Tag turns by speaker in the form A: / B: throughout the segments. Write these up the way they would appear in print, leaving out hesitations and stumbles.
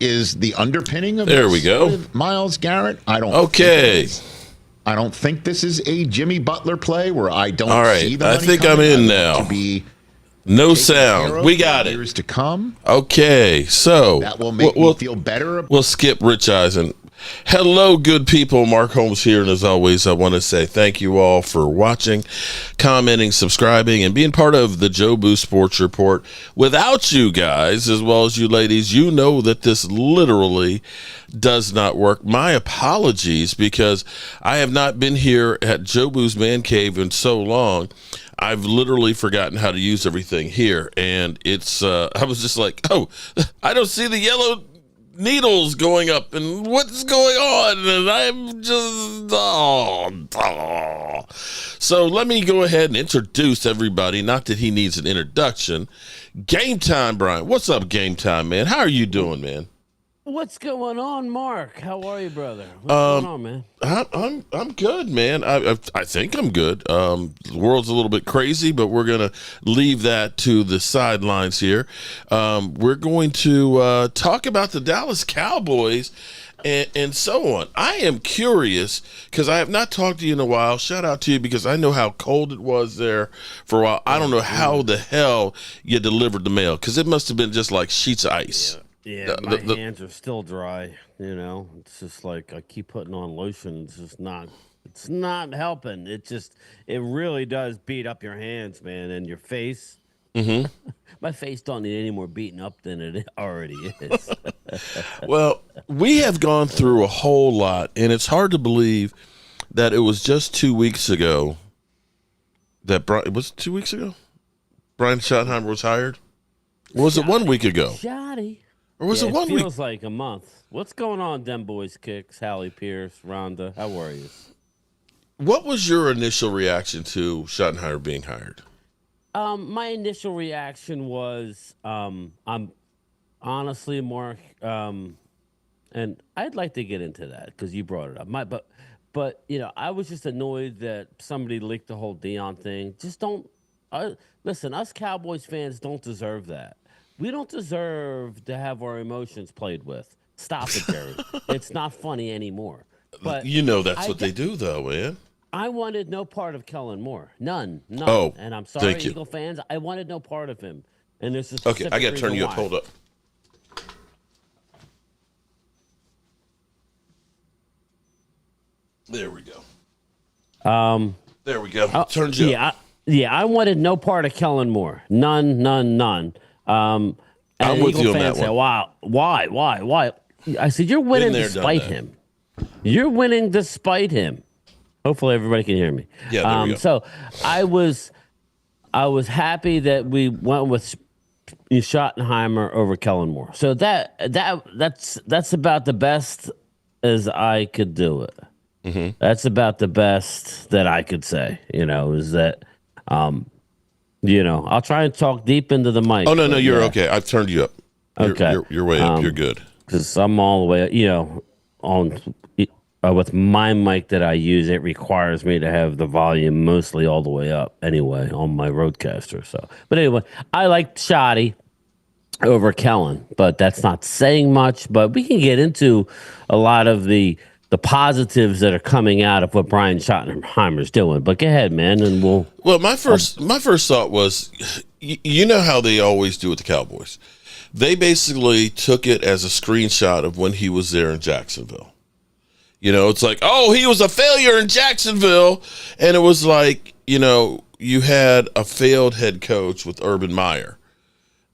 A: is the underpinning of
B: there
A: this
B: we go.
A: with Myles Garrett. I don't.
B: Okay.
A: I don't think this is a Jimmy Butler play where I don't
B: All right.
A: see the
B: I
A: money
B: think
A: coming.
B: I'm in
A: I want
B: now.
A: to be
B: No
A: taken care
B: sound.
A: of
B: We
A: for
B: got it.
A: years to come.
B: Okay. So
A: That will make me feel better.
B: We'll skip Rich Eisen. Hello, good people. Mark Holmes here. And as always, I want to say thank you all for watching, commenting, subscribing, and being part of the Joe Boo Sports Report. Without you guys, as well as you ladies, you know that this literally does not work. My apologies, because I have not been here at Joe Boo's Man Cave in so long. I've literally forgotten how to use everything here. And it's, I was just like, oh, I don't see the yellow needles going up and what's going on, and I'm just So let me go ahead and introduce everybody. Not that he needs an introduction. Game Time Brian. What's up, Game Time, man? How are you doing, man?
C: What's going on, Mark? How are you, brother? What's going on, man?
B: I'm good, man. I think I'm good. The world's a little bit crazy, but we're gonna leave that to the sidelines here. We're going to talk about the Dallas Cowboys and so on. I am curious because I have not talked to you in a while. Shout out to you because I know how cold it was there for a while. I don't know how the hell you delivered the mail, because it must have been just like sheets of ice.
C: Yeah, my hands are still dry. You know, it's just like I keep putting on lotion. It's not helping. It really does beat up your hands, man, and your face.
B: Mm-hmm.
C: My face don't need any more beating up than it already is.
B: Well, we have gone through a whole lot, and it's hard to believe that it was just 2 weeks ago that was it 2 weeks ago? Brian Schottenheimer was hired? Or was it 1 week ago?
C: Shoddy.
B: Or was it 1 week?
C: It feels like a month. What's going on, Dem Boys Kicks, Hallie Pierce, Rhonda? How are you?
B: What was your initial reaction to Schottenheimer being hired?
C: My initial reaction was, I'm honestly, Mark, and I'd like to get into that because you brought it up. But you know, I was just annoyed that somebody leaked the whole Dion thing. Just don't listen. Us Cowboys fans don't deserve that. We don't deserve to have our emotions played with. Stop it, Jerry. It's not funny anymore. But
B: you know that's what they do, though, man.
C: I wanted no part of Kellen Moore. None.
B: Oh,
C: and I'm sorry,
B: thank you.
C: Eagle fans. I wanted no part of him. And there's a
B: Okay, I got to turn you up.
C: why.
B: Hold up. There we go. There we go. Turns you up.
C: I wanted no part of Kellen Moore. None. And
B: I'm with
C: Eagle
B: you on
C: fans
B: that
C: say,
B: one.
C: wow, why? I said, you're winning
B: Been there,
C: despite
B: done that.
C: him. You're winning despite him. Hopefully everybody can hear me.
B: Yeah, there we go.
C: So I was happy that we went with Schottenheimer over Kellen Moore. So that's about the best as I could do it.
B: Mm-hmm.
C: That's about the best that I could say. You know, is that I'll try and talk deep into the mic.
B: Oh, no, you're okay. I've turned you up.
C: Okay.
B: You're way up. You're good.
C: Because I'm all the way, on with my mic that I use, it requires me to have the volume mostly all the way up anyway on my Rodecaster. So, but anyway, I like Shoddy over Kellen, but that's not saying much. But we can get into a lot of the positives that are coming out of what Brian Schottenheimer's doing. But go ahead, man, and we'll.
B: Well, my first thought was, you know how they always do with the Cowboys. They basically took it as a screenshot of when he was there in Jacksonville. You know, it's like, oh, he was a failure in Jacksonville. And it was like, you had a failed head coach with Urban Meyer.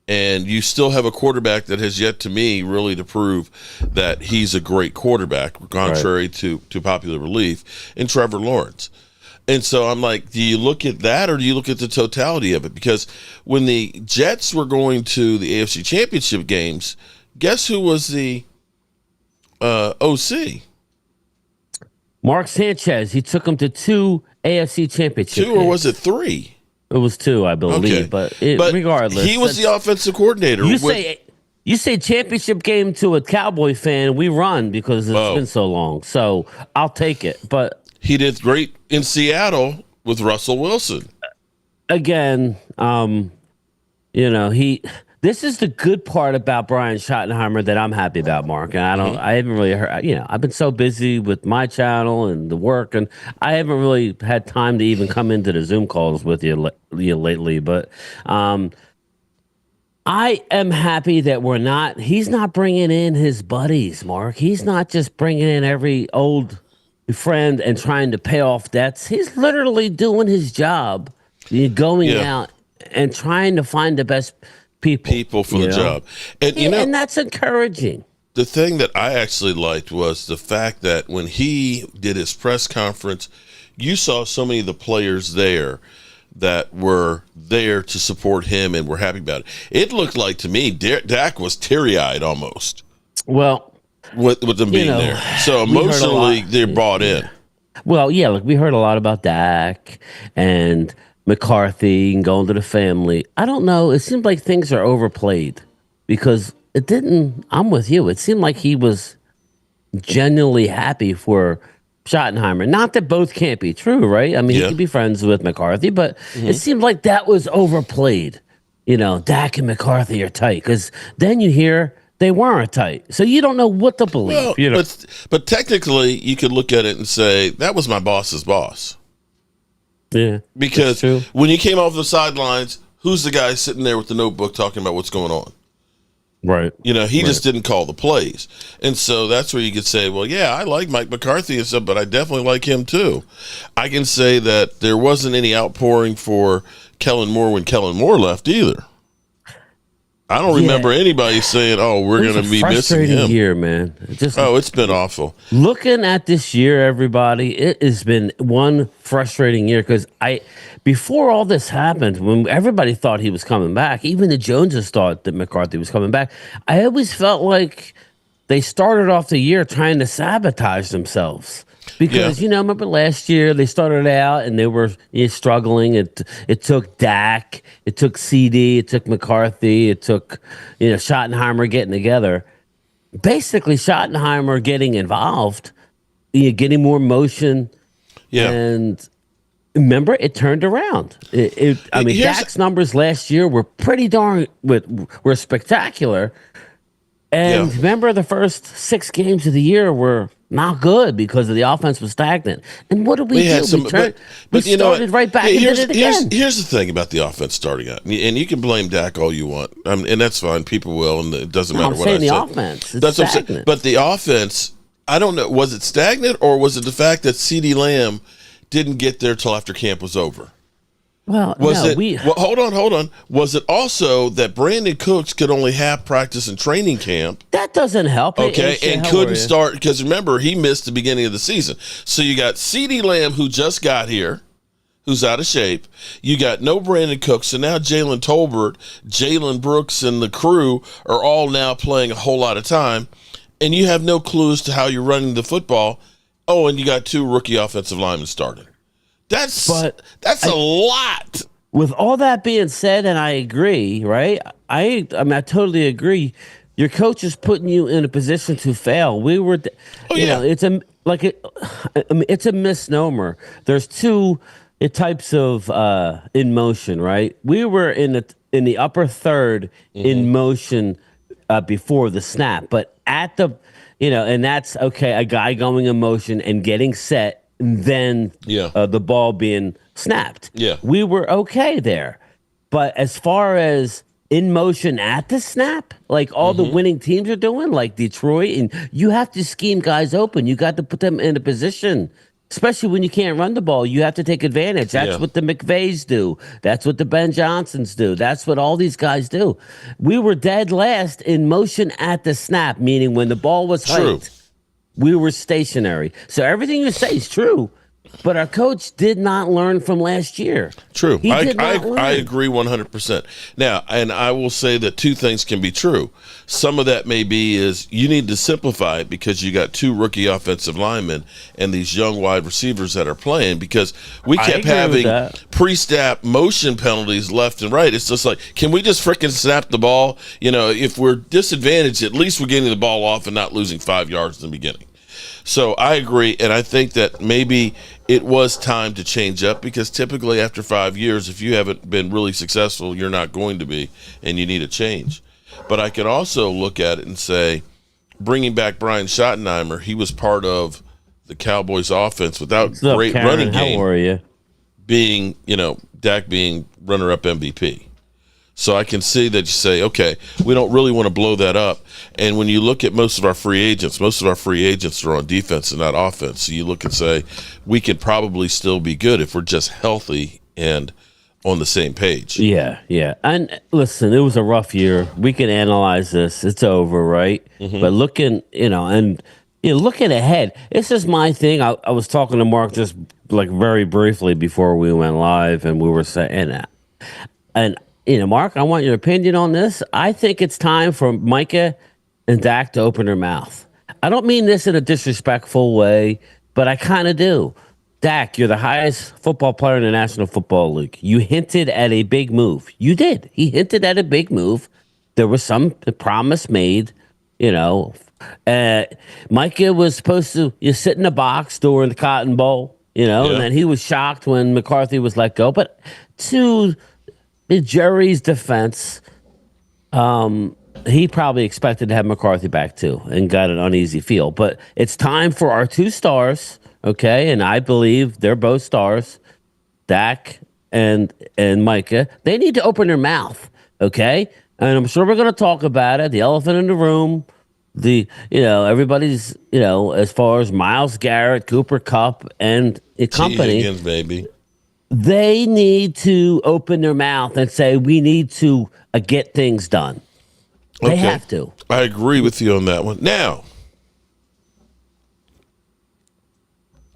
B: And you still have a quarterback that has yet to me really to prove that he's a great quarterback, contrary to popular belief, in Trevor Lawrence. And so I'm like, do you look at that or do you look at the totality of it? Because when the Jets were going to the AFC Championship games, guess who was the OC?
C: Mark Sanchez. He took him to 2 AFC Championship
B: Two, or was it 3?
C: It was 2, I believe.
B: Okay.
C: But regardless,
B: he was the offensive coordinator.
C: You say championship game to a Cowboy fan, we run because it's been so long. So I'll take it. But
B: he did great in Seattle with Russell Wilson.
C: Again, This is the good part about Brian Schottenheimer that I'm happy about, Mark. And I haven't really heard, I've been so busy with my channel and the work, and I haven't really had time to even come into the Zoom calls with you lately. But I am happy that he's not bringing in his buddies, Mark. He's not just bringing in every old friend and trying to pay off debts. He's literally doing his job, going out and trying to find the best people
B: for the job. And
C: and that's encouraging.
B: The thing that I actually liked was the fact that when he did his press conference, you saw so many of the players there that were there to support him and were happy about it. It looked like to me Dak was teary-eyed almost.
C: Well,
B: with them being there. So emotionally they're bought in.
C: Well, yeah, look, we heard a lot about Dak and McCarthy and going to the family. I don't know. It seemed like things are overplayed because it didn't. I'm with you. It seemed like he was genuinely happy for Schottenheimer. Not that both can't be true, right? I mean, he could be friends with McCarthy, but it seemed like that was overplayed. Dak and McCarthy are tight because then you hear they weren't tight. So you don't know what to believe.
B: Well, but technically, you could look at it and say, that was my boss's boss.
C: Yeah.
B: Because when you came off the sidelines, who's the guy sitting there with the notebook talking about what's going on?
C: Right.
B: He just didn't call the plays. And so that's where you could say, well, yeah, I like Mike McCarthy and stuff, but I definitely like him too. I can say that there wasn't any outpouring for Kellen Moore when Kellen Moore left either. I don't remember anybody saying, "Oh, we're going to be missing him."
C: Year, man.
B: It's been awful.
C: Looking at this year, everybody, it has been one frustrating year because before all this happened, when everybody thought he was coming back, even the Joneses thought that McCarthy was coming back. I always felt like they started off the year trying to sabotage themselves. Because, remember last year they started out and they were struggling. It took Dak, it took CD, it took McCarthy, it took, Schottenheimer getting together. Basically, Schottenheimer getting involved, getting more motion. Yeah. And remember, it turned around. Dak's numbers last year were pretty were spectacular. And remember, the first 6 games of the year were not good because the offense was stagnant. And what did we do? We started right back and did it again.
B: Here's the thing about the offense starting out. And you can blame Dak all you want. And that's fine. People will, and it doesn't matter what I say.
C: I'm saying the offense. That's stagnant. What I'm saying.
B: But the offense, I don't know, was it stagnant or was it the fact that CeeDee Lamb didn't get there till after camp was over?
C: Well,
B: hold on. Was it also that Brandon Cooks could only have practice in training camp?
C: That doesn't help.
B: Okay, and couldn't start because remember he missed the beginning of the season. So you got CeeDee Lamb who just got here, who's out of shape. You got no Brandon Cooks, so now Jalen Tolbert, Jalen Brooks, and the crew are all now playing a whole lot of time, and you have no clue as to how you're running the football. Oh, and you got 2 rookie offensive linemen starting. That's a lot.
C: With all that being said, and I agree, right? I totally agree. Your coach is putting you in a position to fail. It's a misnomer. There's 2 types of in motion, right? We were in the upper third in motion before the snap, but at the and that's okay. A guy going in motion and getting set. And then the ball being snapped. Yeah. We were okay there. But as far as in motion at the snap, like all the winning teams are doing, like Detroit, and you have to scheme guys open. You got to put them in a position, especially when you can't run the ball. You have to take advantage. That's what the McVays do. That's what the Ben Johnsons do. That's what all these guys do. We were dead last in motion at the snap, meaning when the ball was hiked. We were stationary. So everything you say is true, but our coach did not learn from last year.
B: True. I agree 100%. Now, and I will say that 2 things can be true. Some of that may be is you need to simplify it because you got 2 rookie offensive linemen and these young wide receivers that are playing because we kept having pre-snap motion penalties left and right. It's just like, can we just freaking snap the ball? If we're disadvantaged, at least we're getting the ball off and not losing 5 yards in the beginning. So I agree, and I think that maybe it was time to change up because typically after 5 years, if you haven't been really successful, you're not going to be, and you need a change. But I can also look at it and say, bringing back Brian Schottenheimer, he was part of the Cowboys offense without
C: What's up,
B: great
C: Karen?
B: running game.
C: How are you?
B: Being, Dak being runner-up MVP. So I can see that you say, okay, we don't really want to blow that up. And when you look at most of our free agents are on defense and not offense. So you look and say, we could probably still be good if we're just healthy and on the same page.
C: Yeah. And listen, it was a rough year. We can analyze this. It's over, right?
B: Mm-hmm.
C: But looking ahead, this is my thing. I was talking to Mark just like very briefly before we went live, and we were saying that. And Mark, I want your opinion on this. I think it's time for Micah and Dak to open their mouth. I don't mean this in a disrespectful way, but I kind of do. Dak, you're the highest football player in the National Football League. You hinted at a big move. You did. He hinted at a big move. There was some promise made, Micah was supposed to sit in the box during the Cotton Bowl, and then he was shocked when McCarthy was let go. But to Jerry's defense, he probably expected to have McCarthy back too and got an uneasy feel. But it's time for our two stars, okay? And I believe they're both stars, Dak and Micah. They need to open their mouth, okay? And I'm sure we're going to talk about it, the elephant in the room. Everybody's, as far as Myles, Garrett, Cooper, Kupp, and company.
B: Higgins, baby.
C: They need to open their mouth and say, we need to get things done. They have to.
B: I agree with you on that one. Now,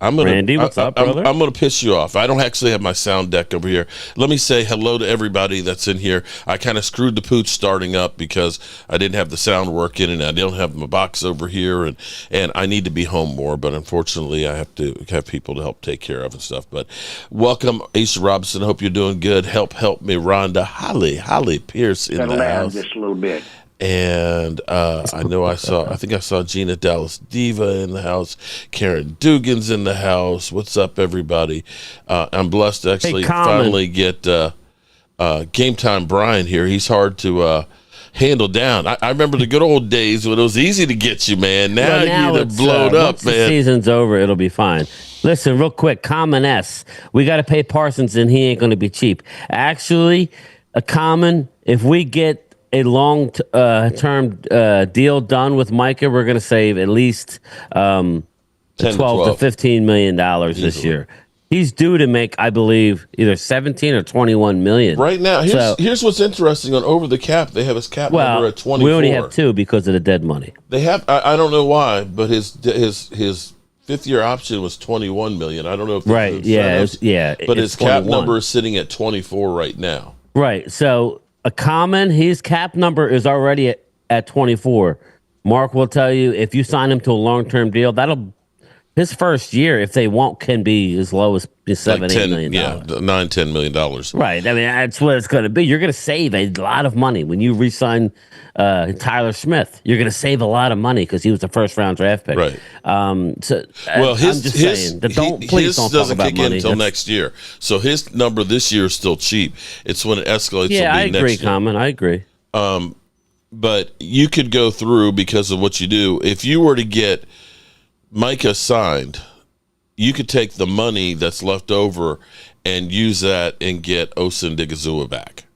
C: Randy, what's up, brother?
B: I'm going to piss you off. I don't actually have my sound deck over here. Let me say hello to everybody that's in here. I kind of screwed the pooch starting up because I didn't have the sound working and I don't have my box over here, and I need to be home more, but unfortunately I have to have people to help take care of and stuff. But welcome, Ace Robinson. Hope you're doing good. Help me, Rhonda. Holly Pierce in the house.
D: Just a little bit.
B: And I think I saw Gina Dallas Diva in the house. Karen Dugan's in the house. What's up, everybody? I'm blessed to actually finally get Game Time Brian here. He's hard to handle down. I remember the good old days when it was easy to get you, man. Now you're blown up,
C: once
B: man.
C: The season's over, it'll be fine. Listen, real quick, Common S. We got to pay Parsons, and he ain't going to be cheap. Actually, a Common, if we get a long-term deal done with Micah, we're going to save at least 12 to $15 million this year. He's due to make, I believe, either 17 or 21 million.
B: Right now, here's what's interesting on Over the Cap. They have his cap number at 24.
C: We only have 2 because of the dead money.
B: They have. I don't know why, but his fifth-year option was 21 million. I don't know if
C: right. Yeah.
B: But his cap
C: 21.
B: number is sitting at 24 right now.
C: Right. So a Common, his cap number is already at 24. Mark will tell you if you sign him to a long-term deal, his first year, if they want, can be as low as $7-8 million.
B: Yeah, $9-10 million.
C: Right. I mean, that's what it's going to be. You're going to save a lot of money when you re-sign Tyler Smith. You're going to save a lot of money because he was a first-round draft pick.
B: Right.
C: His
B: doesn't kick in until next year. So his number this year is still cheap. It's when it escalates.
C: Yeah, I agree, Common. I agree.
B: But you could go through because of what you do. If you were to get Micah signed, you could take the money that's left over and use that and get Osin Digazua back.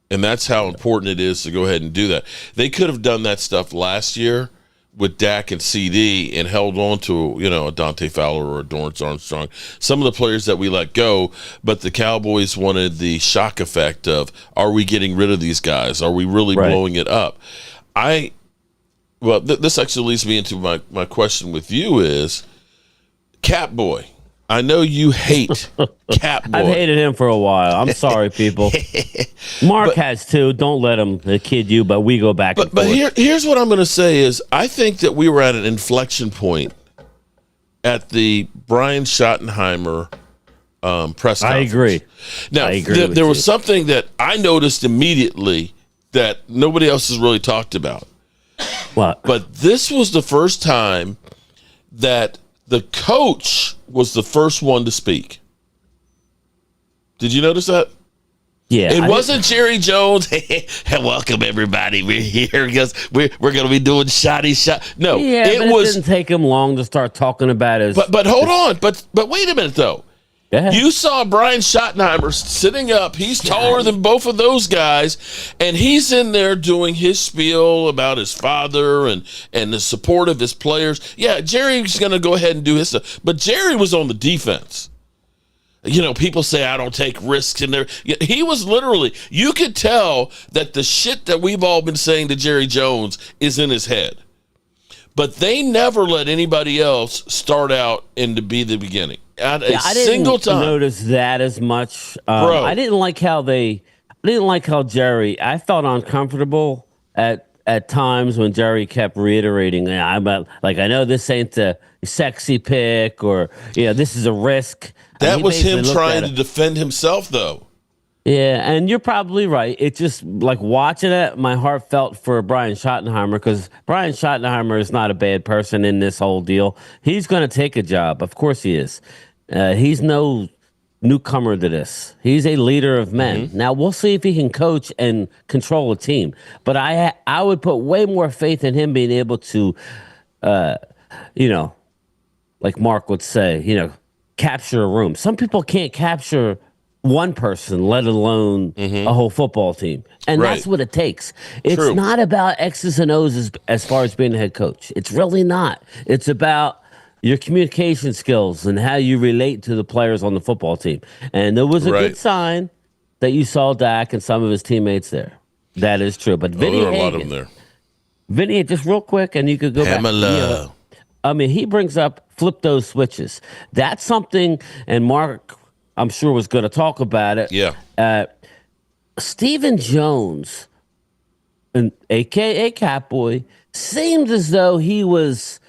B: And that's how important it is to go ahead and do that. They could have done that stuff last year with Dak and CD and held on to, a Dante Fowler or a Dorrance Armstrong, some of the players that we let go, but the Cowboys wanted the shock effect of, are we getting rid of these guys? Are we really blowing it up? This actually leads me into my question with you is, Cap Boy. I know you hate Cap Boy.
C: I've hated him for a while. I'm sorry, people. Mark has too. Don't let him kid you, but we go back and forth.
B: Here's what I'm going to say is I think that we were at an inflection point at the Brian Schottenheimer press conference.
C: I agree.
B: Now, there was something that I noticed immediately that nobody else has really talked about.
C: What?
B: But this was the first time that the coach was the first one to speak. Did you notice that?
C: Yeah,
B: It wasn't Jerry Jones. Hey, welcome everybody. We're here because we're going to be doing shoddy shot. No,
C: Yeah,
B: it
C: but
B: was.
C: it didn't take him long to start talking about his.
B: But hold on. But wait a minute though.
C: Go ahead.
B: You saw Brian Schottenheimer sitting up. He's taller than both of those guys, and he's in there doing his spiel about his father and the support of his players. Yeah, Jerry's going to go ahead and do his stuff, but Jerry was on the defense. You know, people say I don't take risks in there. He was literally, you could tell that the shit that we've all been saying to Jerry Jones is in his head. But they never let anybody else start out and to be the beginning. At a single time.
C: I didn't notice that as much.
B: Bro.
C: I didn't like how Jerry, I felt uncomfortable at times when Jerry kept reiterating, I know this ain't the sexy pick or, this is a risk.
B: That was him trying to defend himself, though.
C: Yeah, and you're probably right. It just, like, watching it, my heart felt for Brian Schottenheimer because Brian Schottenheimer is not a bad person in this whole deal. He's going to take a job. Of course he is. He's no newcomer to this. He's a leader of men. Now, we'll see if he can coach and control a team. But I would put way more faith in him being able to, like Mark would say, capture a room. Some people can't capture one person, let alone a whole football team. And that's what it takes. It's not about X's and O's as far as being a head coach. It's really not. It's about your communication skills and how you relate to the players on the football team. And there was a good sign that you saw Dak and some of his teammates there. That is true. But Vinny
B: there are a
C: Hagan,
B: lot of them there.
C: Vinny, just real quick, and you could go back. He brings up flip those switches. That's something, and Mark, I'm sure, was going to talk about it.
B: Yeah.
C: Stephen Jones, a.k.a. Catboy, seemed as though he was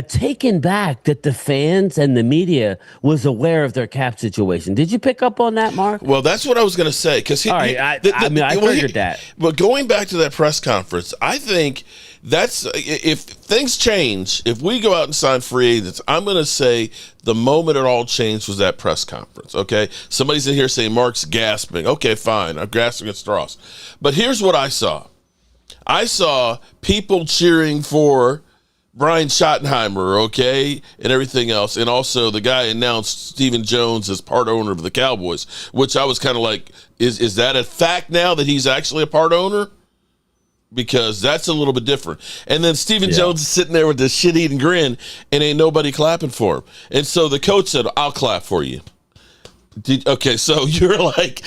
C: taken back that the fans and the media was aware of their cap situation. Did you pick up on that, Mark?
B: Well, that's what I was going to say.
C: I figured that.
B: But going back to that press conference, I think that's if things change, if we go out and sign free agents, I'm going to say the moment it all changed was that press conference, okay? Somebody's in here saying Mark's gasping. Okay, fine. I'm grasping at straws. But here's what I saw. I saw people cheering for Brian Schottenheimer, okay, and everything else. And also the guy announced Stephen Jones as part owner of the Cowboys, which I was kind of like, is that a fact now that he's actually a part owner? Because that's a little bit different. And then Stephen Jones is sitting there with this shit-eating grin and ain't nobody clapping for him. And so the coach said, I'll clap for you. Okay, so you're like,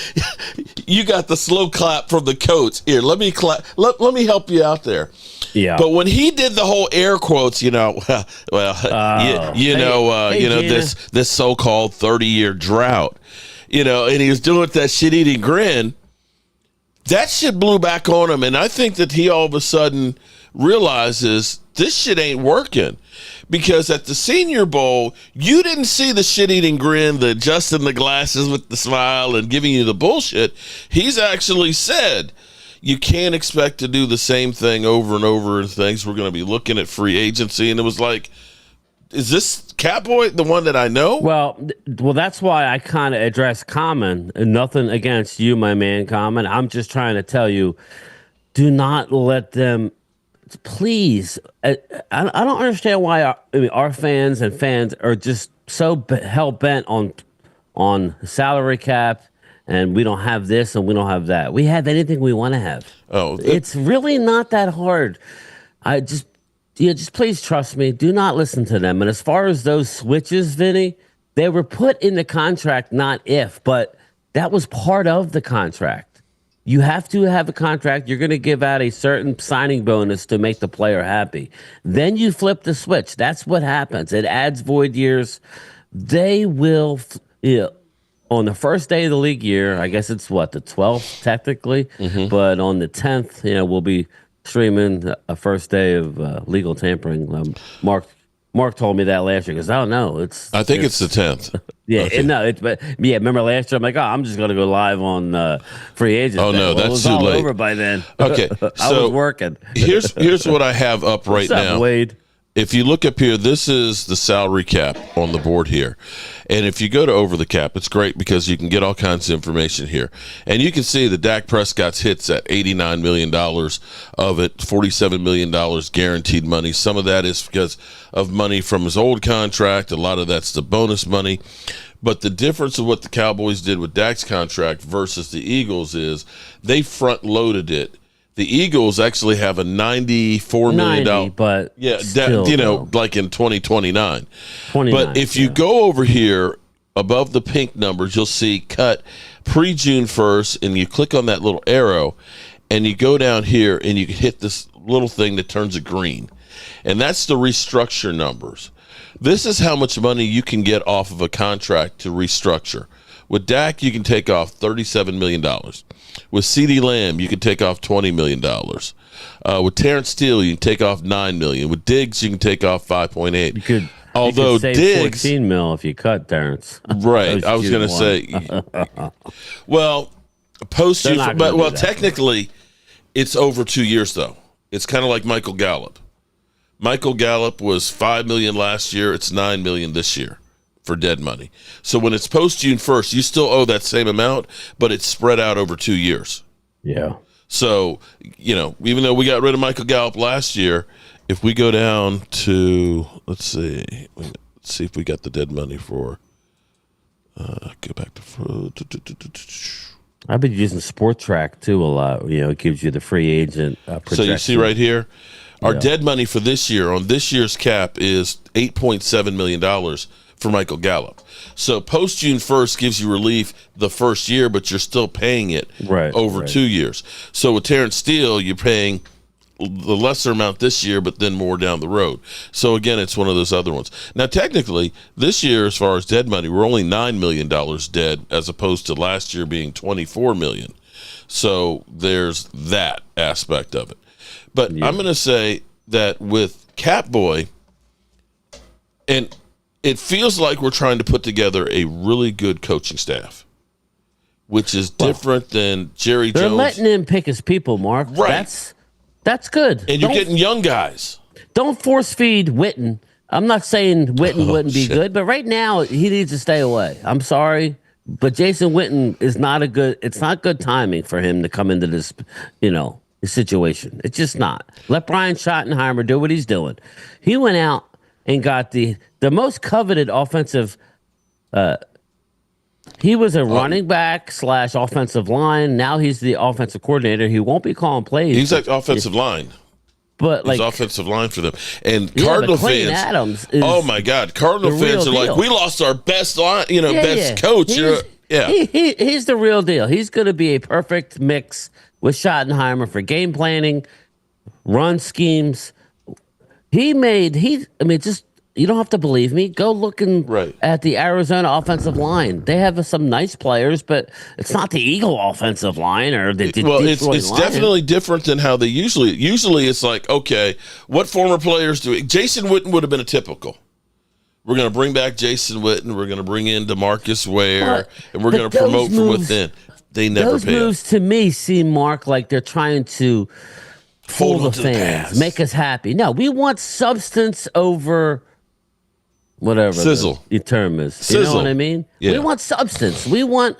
B: you got the slow clap from the coach. Here, let me clap. Let me help you out there.
C: Yeah.
B: But when he did the whole air quotes, this so-called 30-year drought, and he was doing that shit-eating grin, that shit blew back on him. And I think that he all of a sudden realizes this shit ain't working. Because at the Senior Bowl, you didn't see the shit-eating grin, the adjusting the glasses with the smile and giving you the bullshit. He's actually said, you can't expect to do the same thing over and over and things. We're going to be looking at free agency. And it was like, is this Catboy the one that I know?
C: Well, that's why I kind of addressed Common. And nothing against you, my man, Common. I'm just trying to tell you, do not let them... Please, I don't understand why our fans are just so hell bent on salary cap, and we don't have this and we don't have that. We have anything we want to have. It's really not that hard. Just please trust me. Do not listen to them. And as far as those switches, Vinny, they were put in the contract, not if, but that was part of the contract. You have to have a contract. You're going to give out a certain signing bonus to make the player happy. Then you flip the switch. That's what happens. It adds void years. They will, on the first day of the league year, I guess it's the 12th technically, but on the 10th, we'll be streaming a first day of legal tampering. Mark told me that last year because I don't know.
B: I think it's the 10th.
C: Remember last year? I'm like, I'm just gonna go live on free agent.
B: Oh no, that's too late.
C: Over by then.
B: Okay,
C: I was working.
B: here's what I have up right
C: What's up,
B: now.
C: Wade?
B: if you look up here, this is the salary cap on the board here. And if you go to over the cap, it's great because you can get all kinds of information here. And you can see that Dak Prescott's hits at $89 million of it, $47 million guaranteed money. Some of that is because of money from his old contract. A lot of that's the bonus money. But the difference of what the Cowboys did with Dak's contract versus the Eagles is they front-loaded it. The Eagles actually have a $94 million,
C: but
B: still, like in 2029.
C: 29,
B: but if you go over here above the pink numbers, you'll see cut pre-June 1st, and you click on that little arrow, and you go down here, and you can hit this little thing that turns it green. And that's the restructure numbers. This is how much money you can get off of a contract to restructure. With Dak, you can take off $37 million. With CeeDee Lamb, you can take off $20 million. With Terrence Steele, you can take off $9 million. With Diggs, you can take off $5.8.
C: You could,
B: although
C: you could save
B: Diggs,
C: $14 million if you cut Terrence.
B: Right, I was going to say. Well, technically, it's over 2 years though. It's kind of like Michael Gallup. Michael Gallup was $5 million last year. It's $9 million this year for dead money. So when it's post June 1st, you still owe that same amount, but it's spread out over 2 years.
C: Yeah.
B: So, even though we got rid of Michael Gallup last year, if we go down to, let's see if we got the dead money for, go back to,
C: I've been using Sport Track too a lot. It gives you the free agent projection.
B: So you see right here, our dead money for this year on this year's cap is $8.7 million for Michael Gallup. So post June 1st gives you relief the first year, but you're still paying it over 2 years. So with Terrence Steele, you're paying the lesser amount this year, but then more down the road. So again, it's one of those other ones. Now, technically, this year, as far as dead money, we're only $9 million dead, as opposed to last year being $24 million. So there's that aspect of it. But I'm going to say that with Catboy, and it feels like we're trying to put together a really good coaching staff, which is different than Jerry Jones.
C: They're letting him pick his people, Mark.
B: Right.
C: That's good.
B: And you're getting young guys.
C: Don't force feed Witten. I'm not saying Witten wouldn't be good, but right now he needs to stay away. I'm sorry, but Jason Witten is not it's not good timing for him to come into this, situation. It's just not. Let Brian Schottenheimer do what he's doing. He went out and got the most coveted offensive. He was a running back / offensive line. Now he's the offensive coordinator. He won't be calling plays.
B: He's like offensive line.
C: But
B: he's offensive line for them. And Cardinal fans.
C: Adams is
B: oh my God. Cardinal fans are like, we lost our best line, best coach.
C: He's the real deal. He's going to be a perfect mix with Schottenheimer for game planning, run schemes. You don't have to believe me. Go looking at the Arizona offensive line. They have some nice players, but it's not the Eagle offensive line or the Detroit
B: it's definitely different than how they usually. Usually, it's like, okay, what former players do? Jason Witten would have been a typical. We're going to bring back Jason Witten. We're going to bring in DeMarcus Ware, and we're going to promote from within. They never
C: those
B: pay
C: moves
B: up.
C: To me seem, Mark, like they're trying to fool the fans, make us happy. No, we want substance over whatever
B: sizzle
C: the term is.
B: Sizzle.
C: You know what I mean?
B: Yeah.
C: We want substance. We want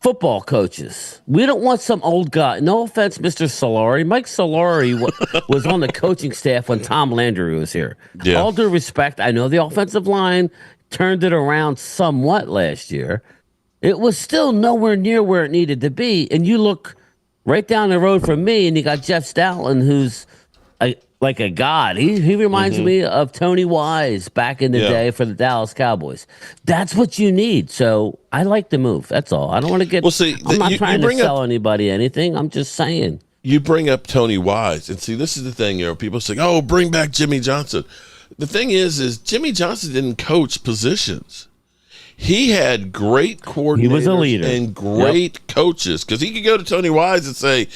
C: football coaches. We don't want some old guy. No offense, Mr. Solari. Mike Solari was on the coaching staff when Tom Landry was here.
B: Yeah.
C: All due respect, I know the offensive line turned it around somewhat last year. It was still nowhere near where it needed to be. And you look right down the road from me, and you got Jeff Stoutland, who's like a god. He reminds me of Tony Wise back in the day for the Dallas Cowboys. That's what you need. So I like the move. That's all. I don't want to get.
B: Well, see,
C: I'm not trying to sell anybody anything. I'm just saying.
B: You bring up Tony Wise, and see, this is the thing. People say, "Oh, bring back Jimmy Johnson." The thing is Jimmy Johnson didn't coach positions. He had great coordinators.
C: He was a leader
B: and great coaches, because he could go to Tony Wise and say,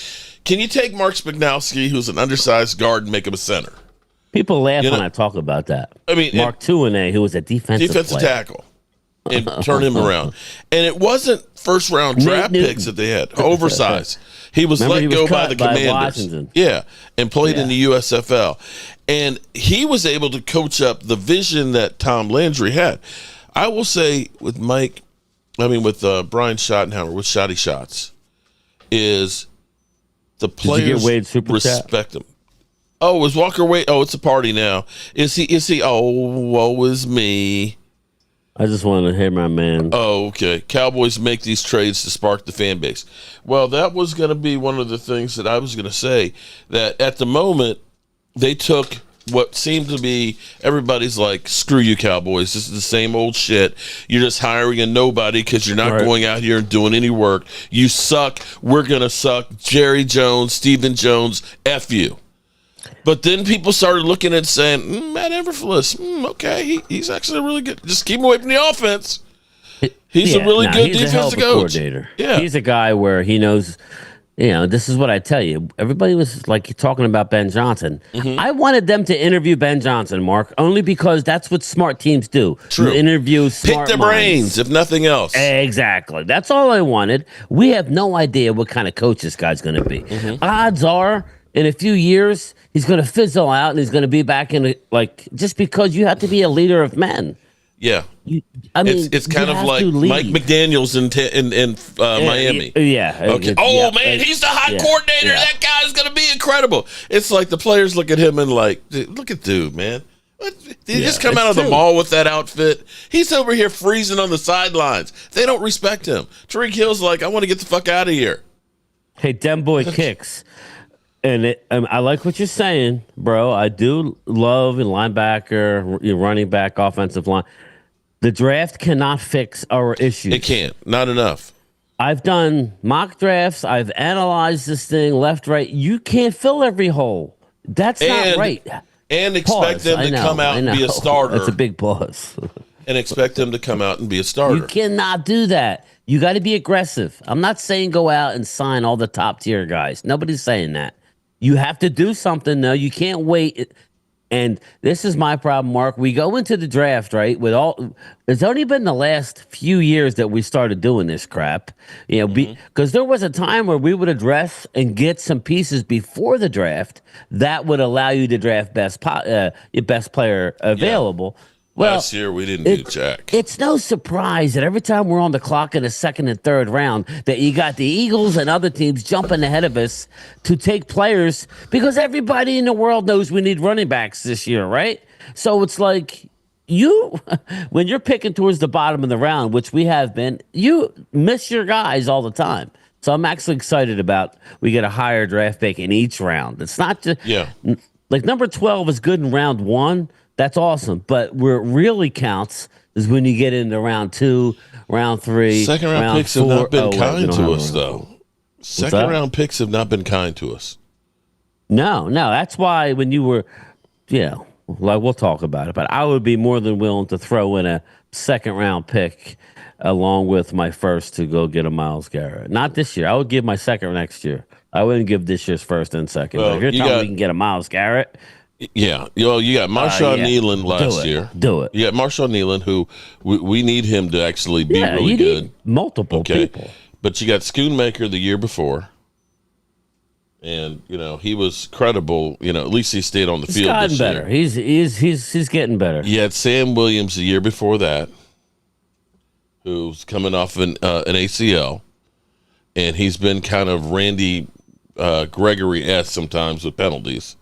B: can you take Mark Spagnowski, who's an undersized guard, and make him a center?
C: People laugh when I talk about that.
B: I mean,
C: Mark Tuinei, who was a defensive
B: tackle, and turn him around. And it wasn't first-round draft picks that they had. Oversized. He was let go by the Commanders.
C: Washington.
B: Yeah, and played in the USFL. And he was able to coach up the vision that Tom Landry had. I will say with Brian Schottenheimer, with Shotty Shots, is the players respect him. Oh, is Walker Wade? Oh, it's a party now. Is he? Oh, woe is me.
C: I just want to hear my man.
B: Oh, okay. Cowboys make these trades to spark the fan base. Well, that was going to be one of the things that I was going to say, that at the moment they took what seemed to be everybody's like, screw you, Cowboys. This is the same old shit. You're just hiring a nobody because you're not going out here and doing any work. You suck. We're going to suck. Jerry Jones, Stephen Jones, F you. But then people started looking and saying, Matt Eberflus, okay, he's actually really good. Just keep him away from the offense. He's a really good defensive coach.
C: Coordinator. Yeah. He's a guy where he knows, this is what I tell you. Everybody was like talking about Ben Johnson. Mm-hmm. I wanted them to interview Ben Johnson, Mark, only because that's what smart teams do.
B: True.
C: You interview smart
B: Pick their brains, if nothing else.
C: Exactly. That's all I wanted. We have no idea what kind of coach this guy's going to be. Mm-hmm. Odds are, in a few years, he's going to fizzle out and he's going to be back in just because you have to be a leader of men.
B: Yeah. It's kind of like Mike McDaniels in Miami.
C: Yeah.
B: Okay. He's the hot coordinator. Yeah. That guy's going to be incredible. It's like the players look at him and like, look at dude, man. Did he just come out of the mall with that outfit? He's over here freezing on the sidelines. They don't respect him. Tariq Hill's like, I want to get the fuck out of here.
C: Hey, dem boy kicks. And I like what you're saying, bro. I do love a linebacker, running back, offensive line. The draft cannot fix our issues.
B: It can't. Not enough.
C: I've done mock drafts. I've analyzed this thing left, right. You can't fill every hole. That's not right.
B: And expect them to come out and be a starter.
C: That's a big pause.
B: And expect them to come out and be a starter.
C: You cannot do that. You got to be aggressive. I'm not saying go out and sign all the top tier guys. Nobody's saying that. You have to do something, though. You can't wait. And this is my problem, Mark. We go into the draft, right? It's only been the last few years that we started doing this crap. Because there was a time where we would address and get some pieces before the draft that would allow you to draft your best player available.
B: Yeah. Well, last year we didn't do jack.
C: It's no surprise that every time we're on the clock in the second and third round that you got the Eagles and other teams jumping ahead of us to take players because everybody in the world knows we need running backs this year, right? So it's like when you're picking towards the bottom of the round, which we have been, you miss your guys all the time. So I'm actually excited about we get a higher draft pick in each round. It's not just like number 12 is good in round 1. That's awesome. But where it really counts is when you get into round 2, round 3.
B: Second round picks have not been kind to us, though. Second round picks have not been kind to us.
C: No. That's why when you were, we'll talk about it. But I would be more than willing to throw in a second round pick along with my first to go get a Myles Garrett. Not this year. I would give my second next year. I wouldn't give this year's first and second. But if you're telling me we can get a Myles Garrett.
B: Yeah, you got Marshawn Nealon last year.
C: Do it.
B: You got Marshawn Nealon, who we need him to actually be really good.
C: Need multiple people.
B: But you got Schoonmaker the year before, and he was credible. At least he stayed on the field.
C: He's gotten better. He's getting better.
B: You had Sam Williams the year before that, who's coming off an ACL, and he's been kind of Randy Gregory-esque sometimes with penalties.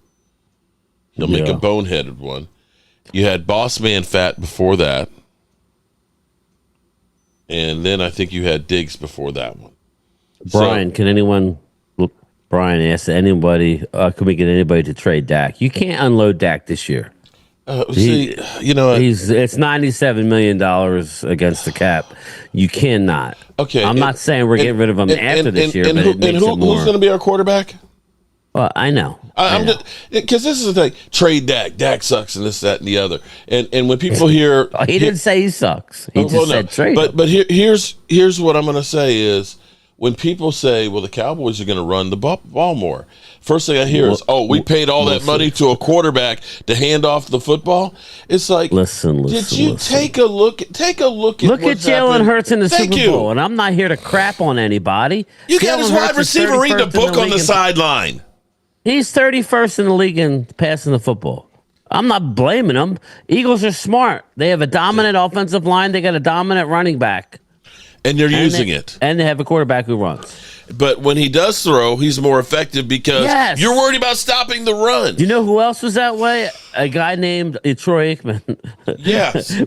B: He'll make a boneheaded one. You had Boss Man Fat before that. And then I think you had Diggs before that one.
C: Brian asked anybody, can we get anybody to trade Dak? You can't unload Dak this year.
B: It's
C: $97 million against the cap. You cannot.
B: Okay.
C: I'm not saying we're getting rid of him after this year, but it makes it more.
B: Who's going to be our quarterback?
C: Well, I know.
B: Because this is the thing. Trade Dak. Dak sucks and this, that, and the other. And when people hear...
C: he didn't say he sucks. He just said trade him.
B: But here's what I'm going to say is when people say, well, the Cowboys are going to run the ball more. First thing I hear is, we paid all that money to a quarterback to hand off the football. It's like, did you take a look at
C: Jalen Hurts in the Super Bowl, and I'm not here to crap on anybody.
B: You got his wide receiver reading a book on the sideline.
C: He's 31st in the league in passing the football. I'm not blaming them. Eagles are smart. They have a dominant offensive line. They got a dominant running back.
B: And they're using it.
C: And they have a quarterback who runs.
B: But when he does throw, he's more effective because you're worried about stopping the run.
C: You know who else was that way? A guy named Troy Aikman.
B: Yes.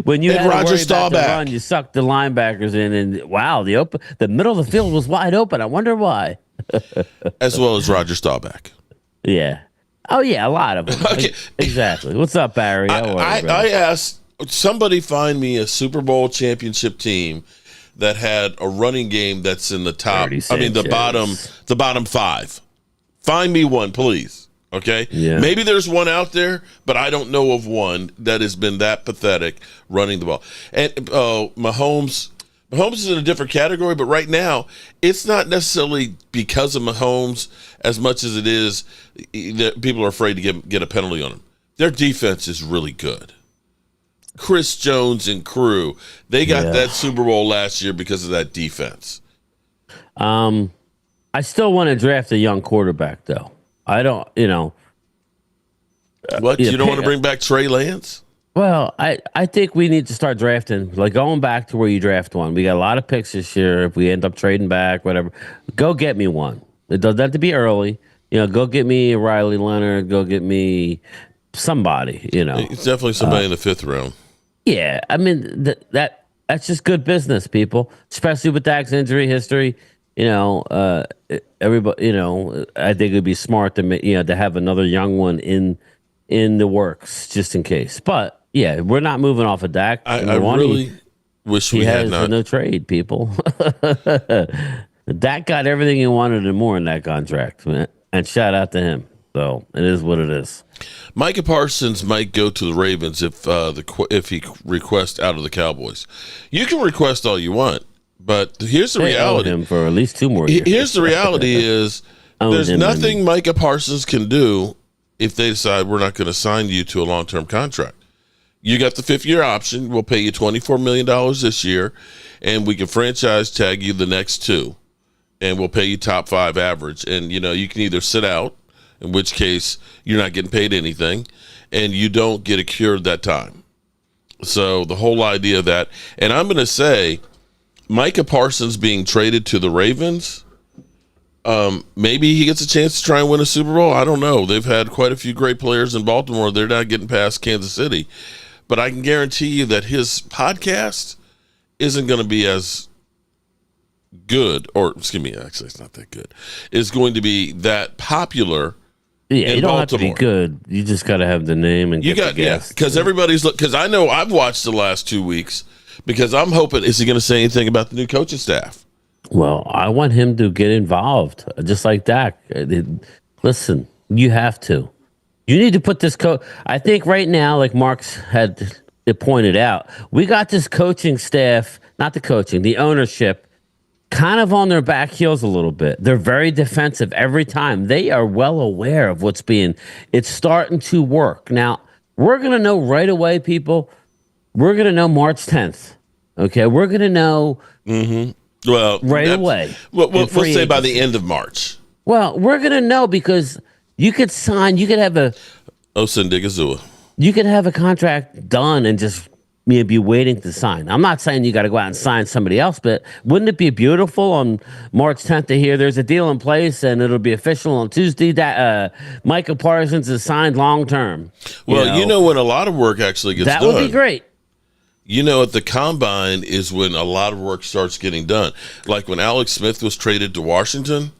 C: When you had
B: Roger
C: to worry about the
B: Staubach.
C: run, you sucked the linebackers in, and wow, the middle of the field was wide open. I wonder why.
B: As well as Roger Staubach.
C: Yeah. Oh yeah, a lot of them.
B: Okay.
C: Exactly. What's up, Barry?
B: I asked somebody find me a Super Bowl championship team that had a running game that's in the top. I mean, the bottom 5. Find me one, please. Okay.
C: Yeah.
B: Maybe there's one out there, but I don't know of one that has been that pathetic running the ball. And Mahomes is in a different category, but right now it's not necessarily because of Mahomes as much as it is that people are afraid to get a penalty on him. Their defense is really good. Chris Jones and crew, they got that Super Bowl last year because of that defense.
C: I still want to draft a young quarterback, though. I don't,
B: What? You don't want to bring back Trey Lance?
C: Well, I think we need to start drafting, like going back to where you draft one. We got a lot of picks this year. If we end up trading back, whatever, go get me one. It doesn't have to be early. Go get me Riley Leonard. Go get me somebody,
B: It's definitely somebody in the 5th round.
C: Yeah, I mean, that's just good business, people, especially with Dak's injury history. Everybody, I think it'd be smart to have another young one in the works just in case. But yeah, we're not moving off of Dak.
B: I really wish we had not.
C: No trade, people. Dak got everything he wanted and more in that contract, man. And shout out to him. So it is what it is.
B: Micah Parsons might go to the Ravens if he requests out of the Cowboys. You can request all you want, but here's the reality.
C: Him for at least 2 more years.
B: Here's the reality is there's nothing Micah Parsons can do if they decide we're not going to sign you to a long-term contract. You got the 5th-year option. We'll pay you $24 million this year, and we can franchise tag you the next 2, and we'll pay you top 5 average. And, you can either sit out, in which case you're not getting paid anything, and you don't get accrued that time. So the whole idea of that, and I'm going to say Micah Parsons being traded to the Ravens, maybe he gets a chance to try and win a Super Bowl. I don't know. They've had quite a few great players in Baltimore. They're not getting past Kansas City. But I can guarantee you that his podcast isn't going to be as good, or excuse me, actually it's not that good, is going to be that popular.
C: Yeah, you don't
B: Baltimore.
C: have to be good. You just got to have the name and
B: because everybody's because I know I've watched the last 2 weeks because I'm hoping, is he going to say anything about the new coaching staff?
C: Well, I want him to get involved, just like Dak. Listen, you have to. You need to put this coach. I think right now, like Mark's had pointed out, we got this coaching staff, not the coaching, the ownership, kind of on their back heels a little bit. They're very defensive every time. They are well aware of it's starting to work. Now, we're going to know right away, people. We're going to know March 10th. Okay? We're going to know
B: well
C: right away.
B: We'll say by the end of March.
C: Well, we're going to know because you could have a
B: Osendigazua.
C: You could have a contract done and just be waiting to sign. I'm not saying you got to go out and sign somebody else, but wouldn't it be beautiful on March 10th to hear there's a deal in place and it'll be official on Tuesday that Micah Parsons is signed long term?
B: Well, when a lot of work actually gets done.
C: That would be great.
B: At the combine is when a lot of work starts getting done. Like when Alex Smith was traded to Washington,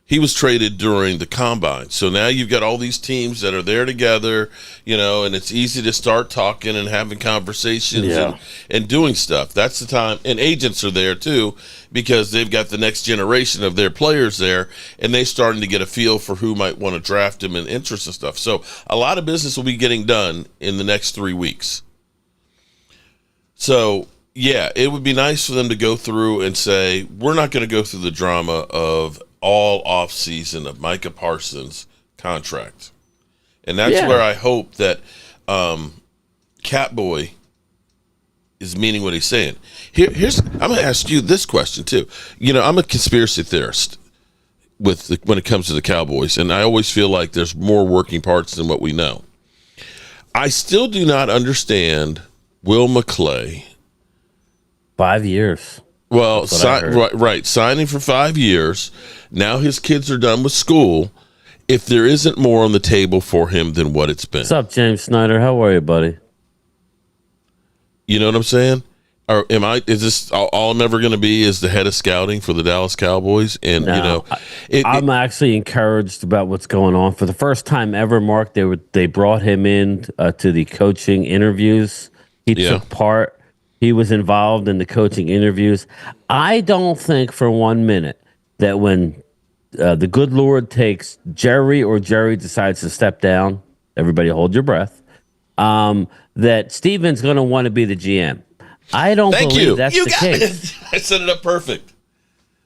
B: he was traded during the combine. So now you've got all these teams that are there together, and it's easy to start talking and having conversations and doing stuff. That's the time. And agents are there too, because they've got the next generation of their players there, and they're starting to get a feel for who might want to draft them and interest and stuff. So a lot of business will be getting done in the next 3 weeks. So, yeah, it would be nice for them to go through and say, we're not going to go through the drama of all off season of Micah Parsons' contract. And that's where I hope that Catboy is meaning what he's saying. I'm going to ask you this question, too. I'm a conspiracy theorist when it comes to the Cowboys, and I always feel like there's more working parts than what we know. I still do not understand Will McClay.
C: 5 years.
B: Well, right, signing for 5 years. Now his kids are done with school. If there isn't more on the table for him than what it's been.
C: What's up, James Snyder? How are you, buddy?
B: You know what I'm saying? Or is this all I'm ever going to be is the head of scouting for the Dallas Cowboys? And,
C: No, I'm actually encouraged about what's going on. For the first time ever, Mark, they brought him in to the coaching interviews. He took part. He was involved in the coaching interviews. I don't think for 1 minute that when the good Lord takes Jerry or Jerry decides to step down, everybody hold your breath, that Steven's going to want to be the GM. I don't believe that's the case.
B: I set it up perfect.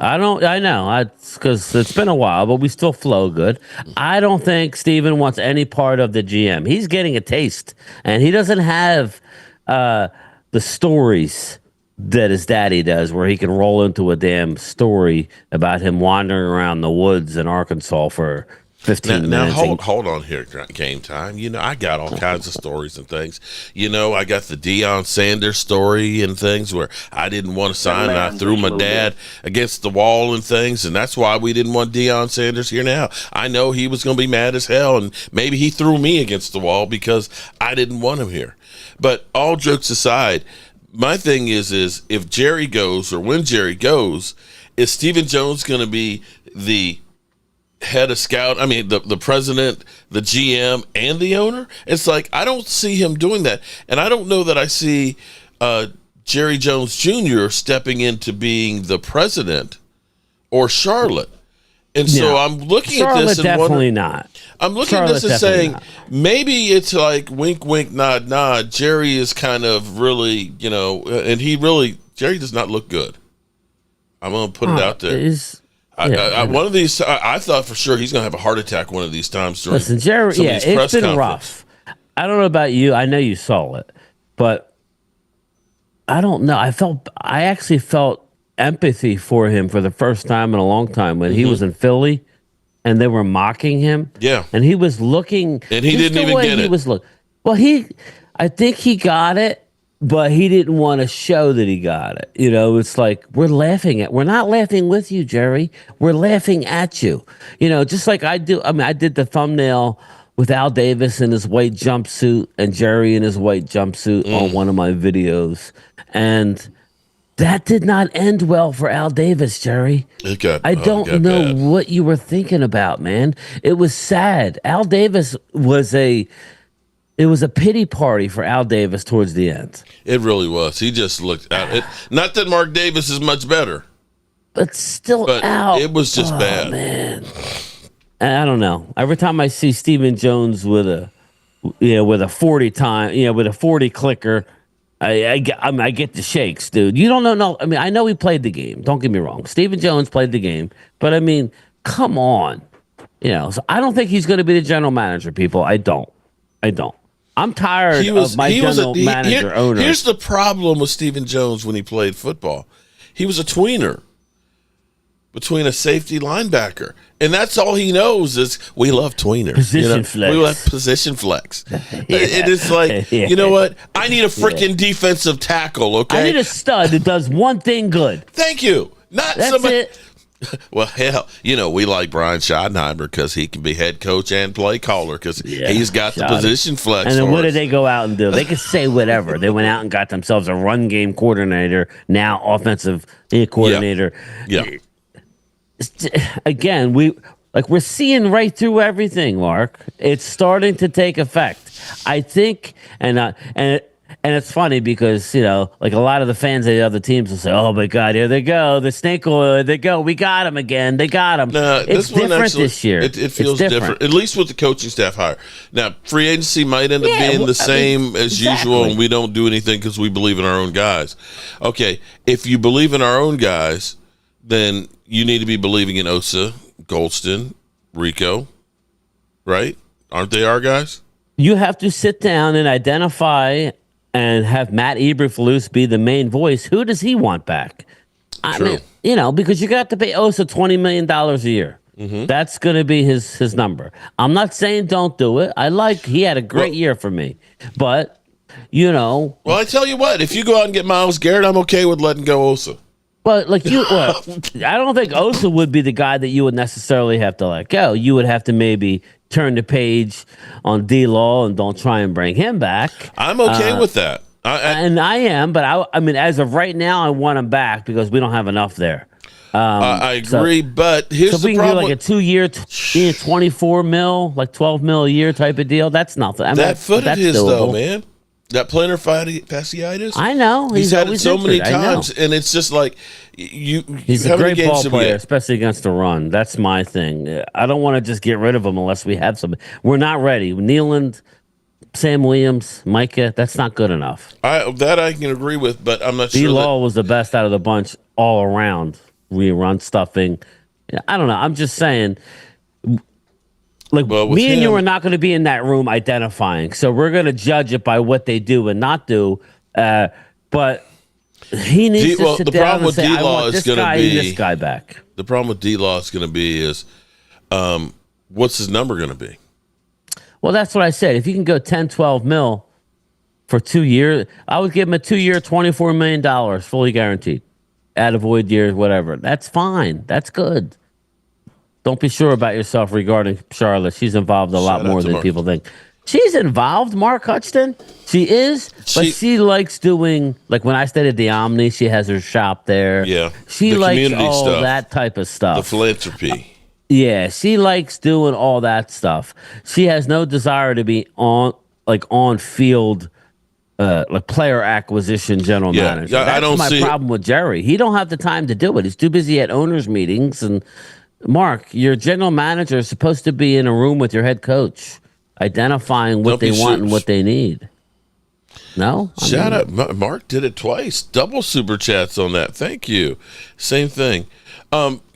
C: I know. Because it's been a while, but we still flow good. I don't think Steven wants any part of the GM. He's getting a taste, and he doesn't have the stories that his daddy does, where he can roll into a damn story about him wandering around the woods in Arkansas for 15 minutes.
B: Now, hold on here, Game Time. I got all kinds of stories and things. I got the Deion Sanders story and things where I didn't want to sign, and I threw my dad against the wall and things, and that's why we didn't want Deion Sanders here now. I know he was going to be mad as hell, and maybe he threw me against the wall because I didn't want him here. But all jokes aside, my thing is if Jerry goes or when Jerry goes, is Stephen Jones going to be the head of scout? I mean, the president, the GM, and the owner? It's like, I don't see him doing that. And I don't know that I see Jerry Jones Jr. stepping into being the president or Charlotte. And so I'm looking at this and
C: definitely not.
B: I'm looking at this and saying, maybe it's like wink, wink, nod, nod. Jerry is kind of really, and Jerry does not look good. I'm going to put it out there. One of these, I thought for sure he's going to have a heart attack one of these times during
C: Jerry,
B: some of these press
C: it's been rough. I don't know about you. I know you saw it, but I don't know. I actually felt empathy for him for the first time in a long time when he was in Philly and they were mocking him.
B: Yeah.
C: And he was looking.
B: And he didn't even get it.
C: I think he got it, but he didn't want to show that he got it. It's like, we're not laughing with you, Jerry. We're laughing at you. Just like I do. I mean, I did the thumbnail with Al Davis in his white jumpsuit and Jerry in his white jumpsuit on one of my videos. And that did not end well for Al Davis, Jerry. I don't know what you were thinking about, man. It was sad. Al Davis it was a pity party for Al Davis towards the end.
B: It really was. He just looked at it. Not that Mark Davis is much better.
C: But still, Al.
B: It was just bad.
C: Man. I don't know. Every time I see Stephen Jones with a 40 with a 40 clicker, I get the shakes, dude. You don't know. No, I mean, I know he played the game. Don't get me wrong. Stephen Jones played the game, but I mean, come on. So I don't think he's going to be the general manager, people. I don't. I'm tired of my general manager owner.
B: Here's the problem with Stephen Jones when he played football. He was a tweener between a safety linebacker. And that's all he knows is we love tweeners.
C: Position flex.
B: We love position flex. It is like, you know what? I need a freaking defensive tackle, okay?
C: I need a stud that does one thing good.
B: Thank you.
C: That's it.
B: Well, hell, we like Brian Schottenheimer because he can be head coach and play caller because he's got the position flex.
C: And then what did they go out and do? They could say whatever. They went out and got themselves a run game coordinator, now offensive coordinator.
B: Yeah.
C: Again, we're seeing right through everything, Mark. It's starting to take effect. I think, and it's funny because like a lot of the fans of the other teams will say, "Oh my God, here they go, the snake oil, they go, we got him again, they got him." It's different this year.
B: It feels different, at least with the coaching staff hire. Now, free agency might end up being the same as usual, and we don't do anything because we believe in our own guys. Okay, if you believe in our own guys, then you need to be believing in Osa, Goldston, Rico, right? Aren't they our guys?
C: You have to sit down and identify and have Matt Eberflus be the main voice. Who does he want back? I mean, because you're going to have to pay Osa $20 million a year. That's going to be his number. I'm not saying don't do it. He had a great year for me, but
B: Well, I tell you what, if you go out and get Myles Garrett, I'm okay with letting go Osa.
C: But I don't think Osa would be the guy that you would necessarily have to let go. You would have to maybe turn the page on D-Law and don't try and bring him back.
B: I'm okay with that.
C: And I am, but I mean, as of right now, I want him back because we don't have enough there.
B: I agree, but here's
C: so if we
B: the
C: can
B: problem.
C: do like a 2-year, 24 mil, like 12 mil a year type of deal, that's nothing. I mean,
B: that foot of
C: that's
B: his,
C: doable.
B: though, man. That plantar fasciitis.
C: I know.
B: He's had it
C: always
B: so many
C: injured. I know.
B: times, and it's just like
C: He's
B: how
C: a
B: many
C: great
B: games
C: ball
B: have we
C: player,
B: had?
C: especially against the run. That's my thing. I don't want to just get rid of him unless we have some. We're not ready. Nealand, Sam Williams, Micah, that's not good enough.
B: That I can agree with, but I'm not sure.
C: D-Law was the best out of the bunch all around. Rerun stuffing. I don't know. I'm just saying. Like, me and you are not going to be in that room identifying. So we're going to judge it by what they do and not do. But he needs to sit down and say, I want this guy and this guy back.
B: The problem with D-Law is going to be is, what's his number going to be?
C: Well, that's what I said. If you can go 10, 12 mil for 2 years, I would give him a 2-year, $24 million, fully guaranteed. Add a void year, whatever. That's fine. That's good. Don't be sure about yourself regarding Charlotte. She's involved a lot more than people think. She's involved, Mark Hutchton. She is, but she likes doing, like when I stayed at the Omni, she has her shop there.
B: Yeah.
C: She likes all stuff. That type of stuff.
B: The philanthropy.
C: Yeah, she likes doing all that stuff. She has no desire to be on field like player acquisition general manager. That's
B: I don't
C: my problem with Jerry. He don't have the time to do it. He's too busy at owners meetings. And Mark, your general manager is supposed to be in a room with your head coach, identifying what they want and what they need. No?
B: Shout out. Mark did it twice. Double super chats on that. Thank you. Same thing.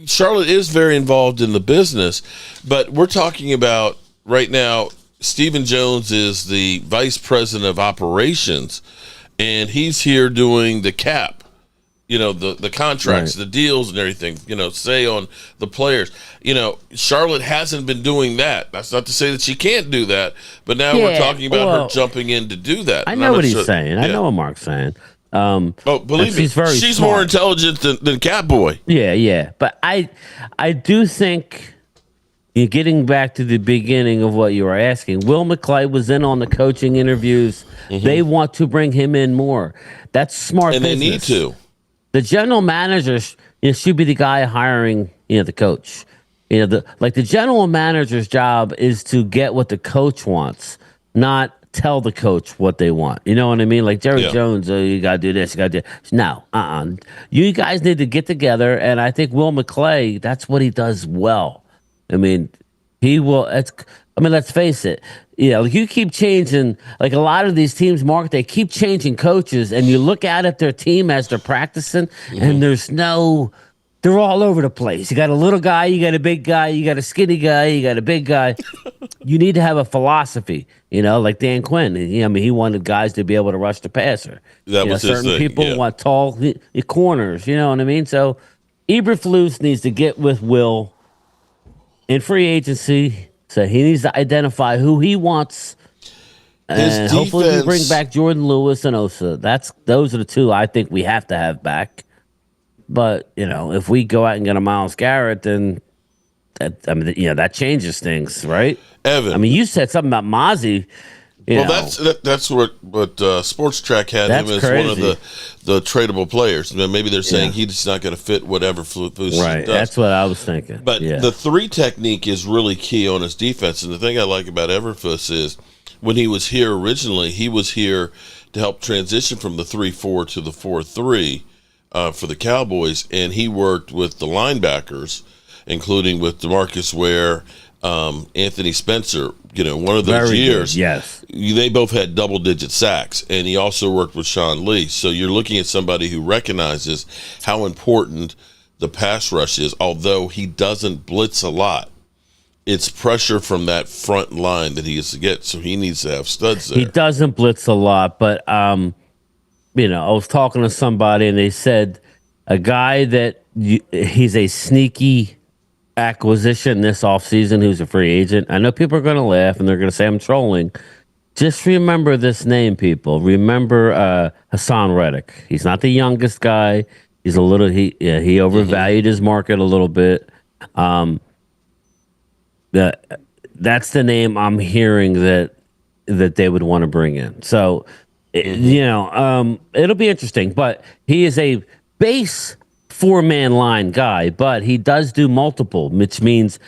B: Charlotte is very involved in the business, but we're talking about right now, Stephen Jones is the vice president of operations, and he's here doing the cap. The contracts, the deals and everything, say on the players. Charlotte hasn't been doing that. That's not to say that she can't do that, but now we're talking about her jumping in to do that.
C: I know what he's saying. Yeah. I know what Mark's saying.
B: Believe me, she's more intelligent than Catboy.
C: Yeah. But I do think, getting back to the beginning of what you were asking, Will McClay was in on the coaching interviews. Mm-hmm. They want to bring him in more. That's smart business.
B: And they need to.
C: The general manager should be the guy hiring, the coach. The general manager's job is to get what the coach wants, not tell the coach what they want. You know what I mean? Like Jerry Jones, you got to do this, you got to do this. No, You guys need to get together, and I think Will McClay, that's what he does well. I mean, he will. Let's face it. You keep changing. Like a lot of these teams, Mark, they keep changing coaches, and you look at their team as they're practicing, and they're all over the place. You got a little guy, you got a big guy, you got a skinny guy, you got a big guy. You need to have a philosophy, like Dan Quinn. He wanted guys to be able to rush the passer.
B: That was his
C: certain
B: thing.
C: People want tall corners. You know what I mean? So Eberflus needs to get with Will in free agency. So he needs to identify who he wants. And hopefully we bring back Jordan Lewis and Osa. Those are the two I think we have to have back. But, if we go out and get a Myles Garrett, then that changes things, right?
B: Evan.
C: You said something about Mozzie.
B: Well, that's what Sports Track had him as one of the tradable players. Maybe they're saying he's not going to fit whatever Flus does.
C: Right, that's what I was thinking.
B: But the 3 technique is really key on his defense. And the thing I like about Eberflus is when he was here originally, he was here to help transition from the 3-4 to the 4-3 for the Cowboys. And he worked with the linebackers, including with DeMarcus Ware, Anthony Spencer, one of those years.
C: Good, yes.
B: They both had double-digit sacks, and he also worked with Sean Lee. So you're looking at somebody who recognizes how important the pass rush is, although he doesn't blitz a lot. It's pressure from that front line that he has to get, so he needs to have studs there.
C: He doesn't blitz a lot, but, I was talking to somebody, and they said a guy that he's a sneaky acquisition this offseason who's a free agent. I know people are going to laugh and they're going to say I'm trolling. Just remember this name, people. Remember Hassan Reddick. He's not the youngest guy. He's a little he overvalued his market a little bit. The that's the name I'm hearing that they would want to bring in. So it'll be interesting. But he is a base 4-man line guy, but he does do multiple, which means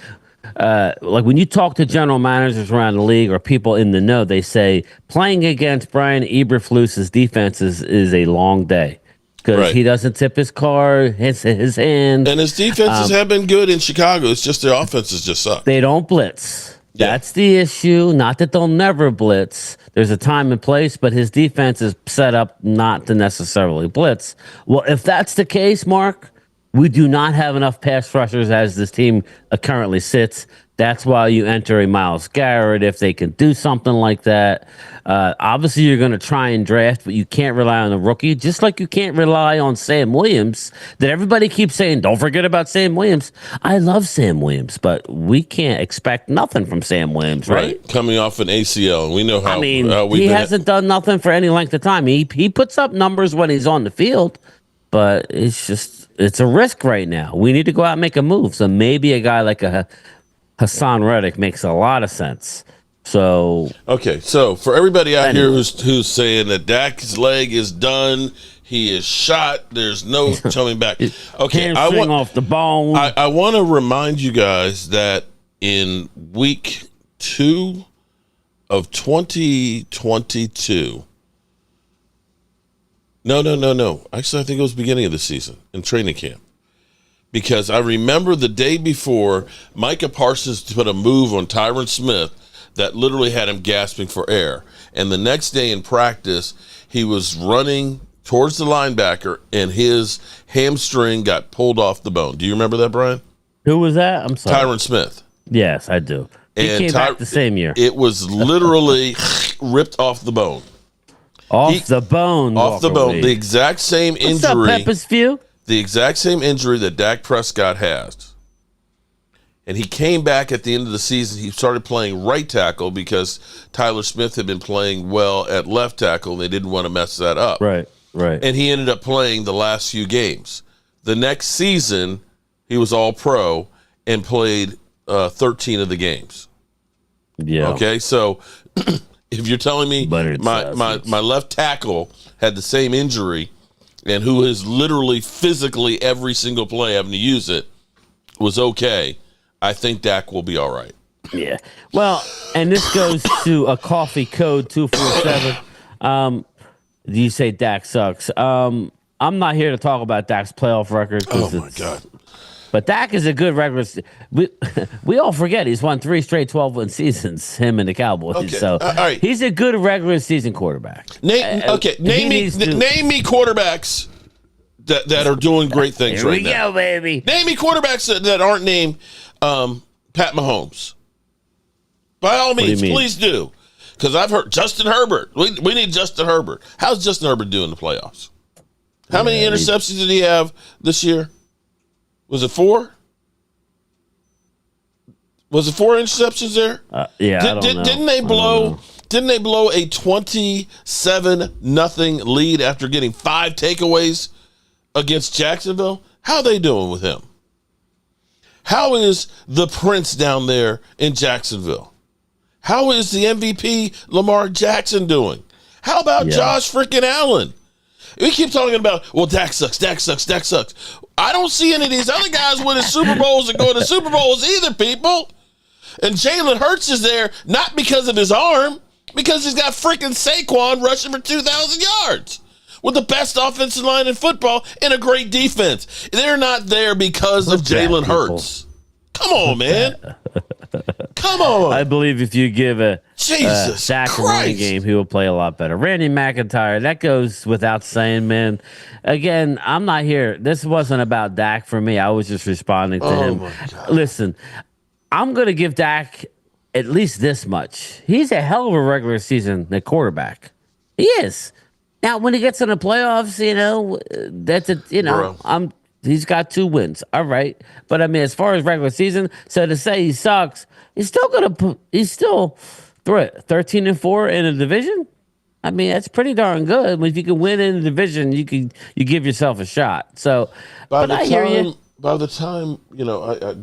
C: like when you talk to general managers around the league or people in the know, they say playing against Brian Eberflus's defense is a long day because he doesn't tip his car, his hand.
B: And his defenses have been good in Chicago. It's just their offenses just suck.
C: They don't blitz. That's the issue. Not that they'll never blitz. There's a time and place, but his defense is set up not to necessarily blitz. Well, if that's the case, Mark, we do not have enough pass rushers as this team currently sits. That's why you enter a Myles Garrett if they can do something like that. Obviously, you're going to try and draft, but you can't rely on the rookie, just like you can't rely on Sam Williams, that everybody keeps saying, don't forget about Sam Williams. I love Sam Williams, but we can't expect nothing from Sam Williams, right?
B: Coming off an ACL, and we know how.
C: He hasn't done nothing for any length of time. He puts up numbers when he's on the field, but it's a risk right now. We need to go out and make a move. So maybe a guy like a Hassan Reddick makes a lot of sense. So
B: so for everybody out here who's saying that Dak's leg is done, he is shot, there's no coming back. Okay,
C: off the bone.
B: I want to remind you guys that in week 2 of 2022. No. Actually, I think it was beginning of the season in training camp. Because I remember the day before, Micah Parsons put a move on Tyron Smith that literally had him gasping for air. And the next day in practice, he was running towards the linebacker, and his hamstring got pulled off the bone. Do you remember that, Brian?
C: Who was that? I'm sorry.
B: Tyron Smith.
C: Yes, I do. He came back the same year.
B: It was literally ripped off the bone.
C: Off the bone.
B: The exact same injury.
C: What's up, Pepper's Few?
B: The exact same injury that Dak Prescott has. And he came back at the end of the season. He started playing right tackle because Tyler Smith had been playing well at left tackle. And they didn't want to mess that up.
C: Right.
B: And he ended up playing the last few games. The next season, he was all pro and played 13 of the games.
C: Yeah.
B: Okay, so if you're telling me my left tackle had the same injury and who is literally physically every single play having to use it was okay, I think Dak will be all right.
C: Yeah. Well, and this goes to a coffee code 247. You say Dak sucks. I'm not here to talk about Dak's playoff record.
B: Oh, my God.
C: But Dak is a good regular. We all forget he's won 3 straight 12-win seasons, him and the Cowboys.
B: Okay.
C: So
B: all right.
C: He's a good regular season quarterback.
B: Name me quarterbacks that are doing great things right now.
C: Here we go, baby.
B: Name me quarterbacks that aren't named Pat Mahomes. By all means, please do. Because I've heard Justin Herbert. We need Justin Herbert. How's Justin Herbert doing in the playoffs? How many interceptions did he have this year? Was it 4? Was it 4 interceptions there?
C: I don't know.
B: Didn't they blow a 27-0 lead after getting 5 takeaways against Jacksonville? How are they doing with him? How is the Prince down there in Jacksonville? How is the MVP Lamar Jackson doing? How about Josh freaking Allen? We keep talking about, well, Dak sucks. I don't see any of these other guys winning Super Bowls and going to Super Bowls either, people. And Jalen Hurts is there not because of his arm, because he's got freaking Saquon rushing for 2,000 yards with the best offensive line in football and a great defense. They're not there because of Jalen Hurts. Come on, man. Come on.
C: I believe if you give a
B: Dak
C: a running game, he will play a lot better. Randy McIntyre, that goes without saying, man. Again, I'm not here. This wasn't about Dak for me. I was just responding to him.
B: My God.
C: Listen, I'm going to give Dak at least this much. He's a hell of a regular season quarterback. He is. Now, when he gets in the playoffs, that's a,
B: Bro.
C: He's got 2 wins. All right. But I mean, as far as regular season, so to say he sucks, he's still 13-4 in a division. I mean, that's pretty darn good. If you can win in the division, you give yourself a shot. So, I hear you.
B: By the time,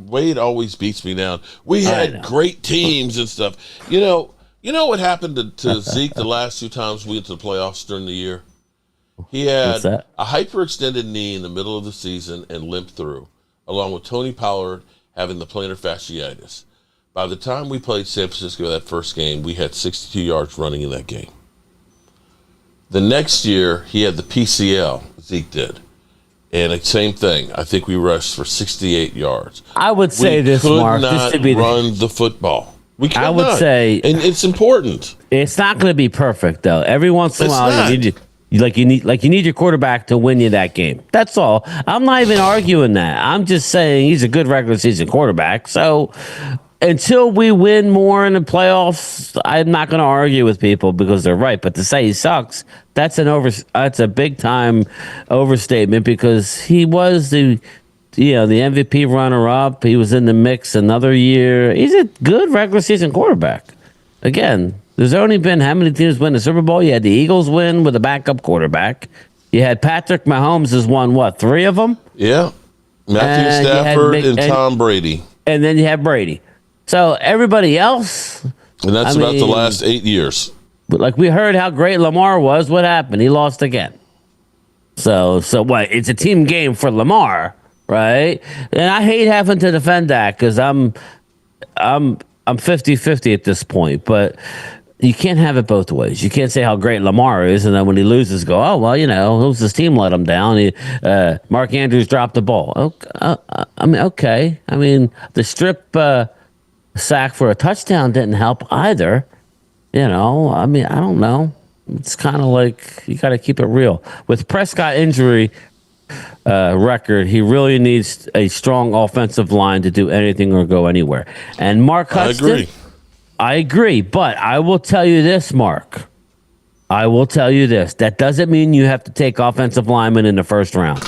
B: Wade always beats me down. We had great teams and stuff. You know what happened to Zeke the last 2 times we went to the playoffs during the year? He had a hyperextended knee in the middle of the season and limped through, along with Tony Pollard having the plantar fasciitis. By the time we played San Francisco that first game, we had 62 yards running in that game. The next year, he had the PCL, Zeke did. And the same thing. I think we rushed for 68 yards.
C: I would say this, Mark.
B: We could not run the football. We could
C: I would
B: not.
C: say,
B: and it's important.
C: It's not going to be perfect, though. Every once in a while, you need your quarterback to win you that game. That's all. I'm not even arguing that. I'm just saying he's a good regular season quarterback. So until we win more in the playoffs, I'm not going to argue with people because they're right. But to say he sucks, that's a big time overstatement because he was the MVP runner-up. He was in the mix another year. He's a good regular season quarterback. Again, there's only been how many teams win the Super Bowl? You had the Eagles win with a backup quarterback. You had Patrick Mahomes has won, 3 of them?
B: Yeah. Matthew Stafford and Tom Brady.
C: And then you have Brady. So everybody else...
B: And that's about the last 8 years.
C: Like we heard how great Lamar was. What happened? He lost again. So what? It's a team game for Lamar, right? And I hate having to defend that because I'm 50-50 at this point. But you can't have it both ways. You can't say how great Lamar is, and then when he loses, go, oh well, who's his team let him down? Mark Andrews dropped the ball. Okay. I mean, the strip sack for a touchdown didn't help either. I don't know. It's kind of like you got to keep it real. With Prescott injury record, he really needs a strong offensive line to do anything or go anywhere. And Mark Hudson, I agree. But I will tell you this, Mark. That doesn't mean you have to take offensive linemen in the first round.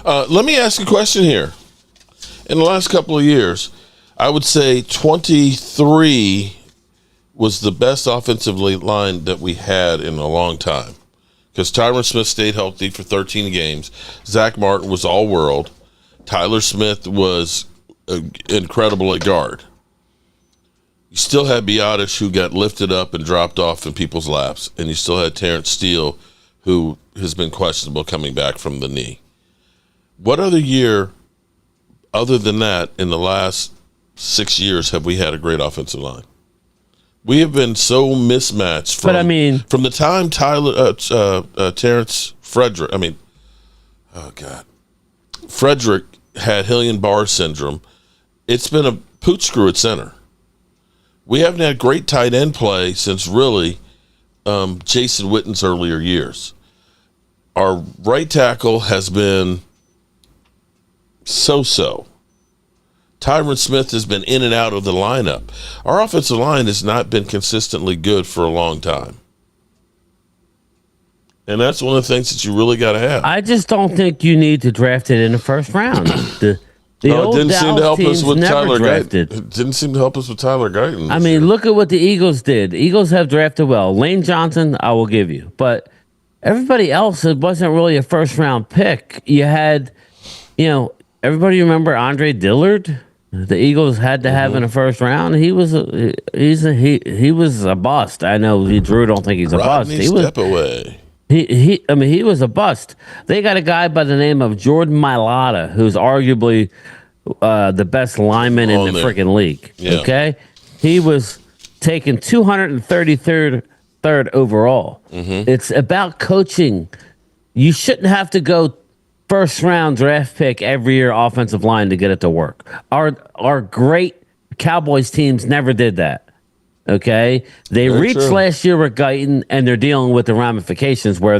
B: Let me ask you a question here. In the last couple of years, I would say 23 was the best offensive line that we had in a long time. Because Tyron Smith stayed healthy for 13 games. Zach Martin was all-world. Tyler Smith was incredible at guard. You still had Biotish, who got lifted up and dropped off in people's laps. And you still had Terrence Steele, who has been questionable coming back from the knee. What other year, other than that, in the last 6 years, have we had a great offensive line? We have been so mismatched from the time Frederick had Hillian-Barr syndrome. It's been a pooch screw at center. We haven't had great tight end play since really Jason Witten's earlier years. Our right tackle has been so-so. Tyron Smith has been in and out of the lineup. Our offensive line has not been consistently good for a long time. And that's one of the things that you really got to have.
C: I just don't think you need to draft it in the first round. It didn't seem to help us with Tyler Guyton.
B: It didn't seem to help us with Tyler Guyton.
C: I mean, look at what the Eagles did. The Eagles have drafted well. Lane Johnson, I will give you. But everybody else, it wasn't really a first-round pick. You had, everybody remember Andre Dillard? The Eagles had to have in the first round. He was a bust. I know Drew don't think he's a bust.
B: He was
C: he was a bust. They got a guy by the name of Jordan Mailata, who's arguably the best lineman in the freaking league. Yeah. Okay, he was taken 233rd overall. Mm-hmm. It's about coaching. You shouldn't have to go first round draft pick every year offensive line to get it to work. Our great Cowboys teams never did that. Okay, they reached last year with Guyton, and they're dealing with the ramifications where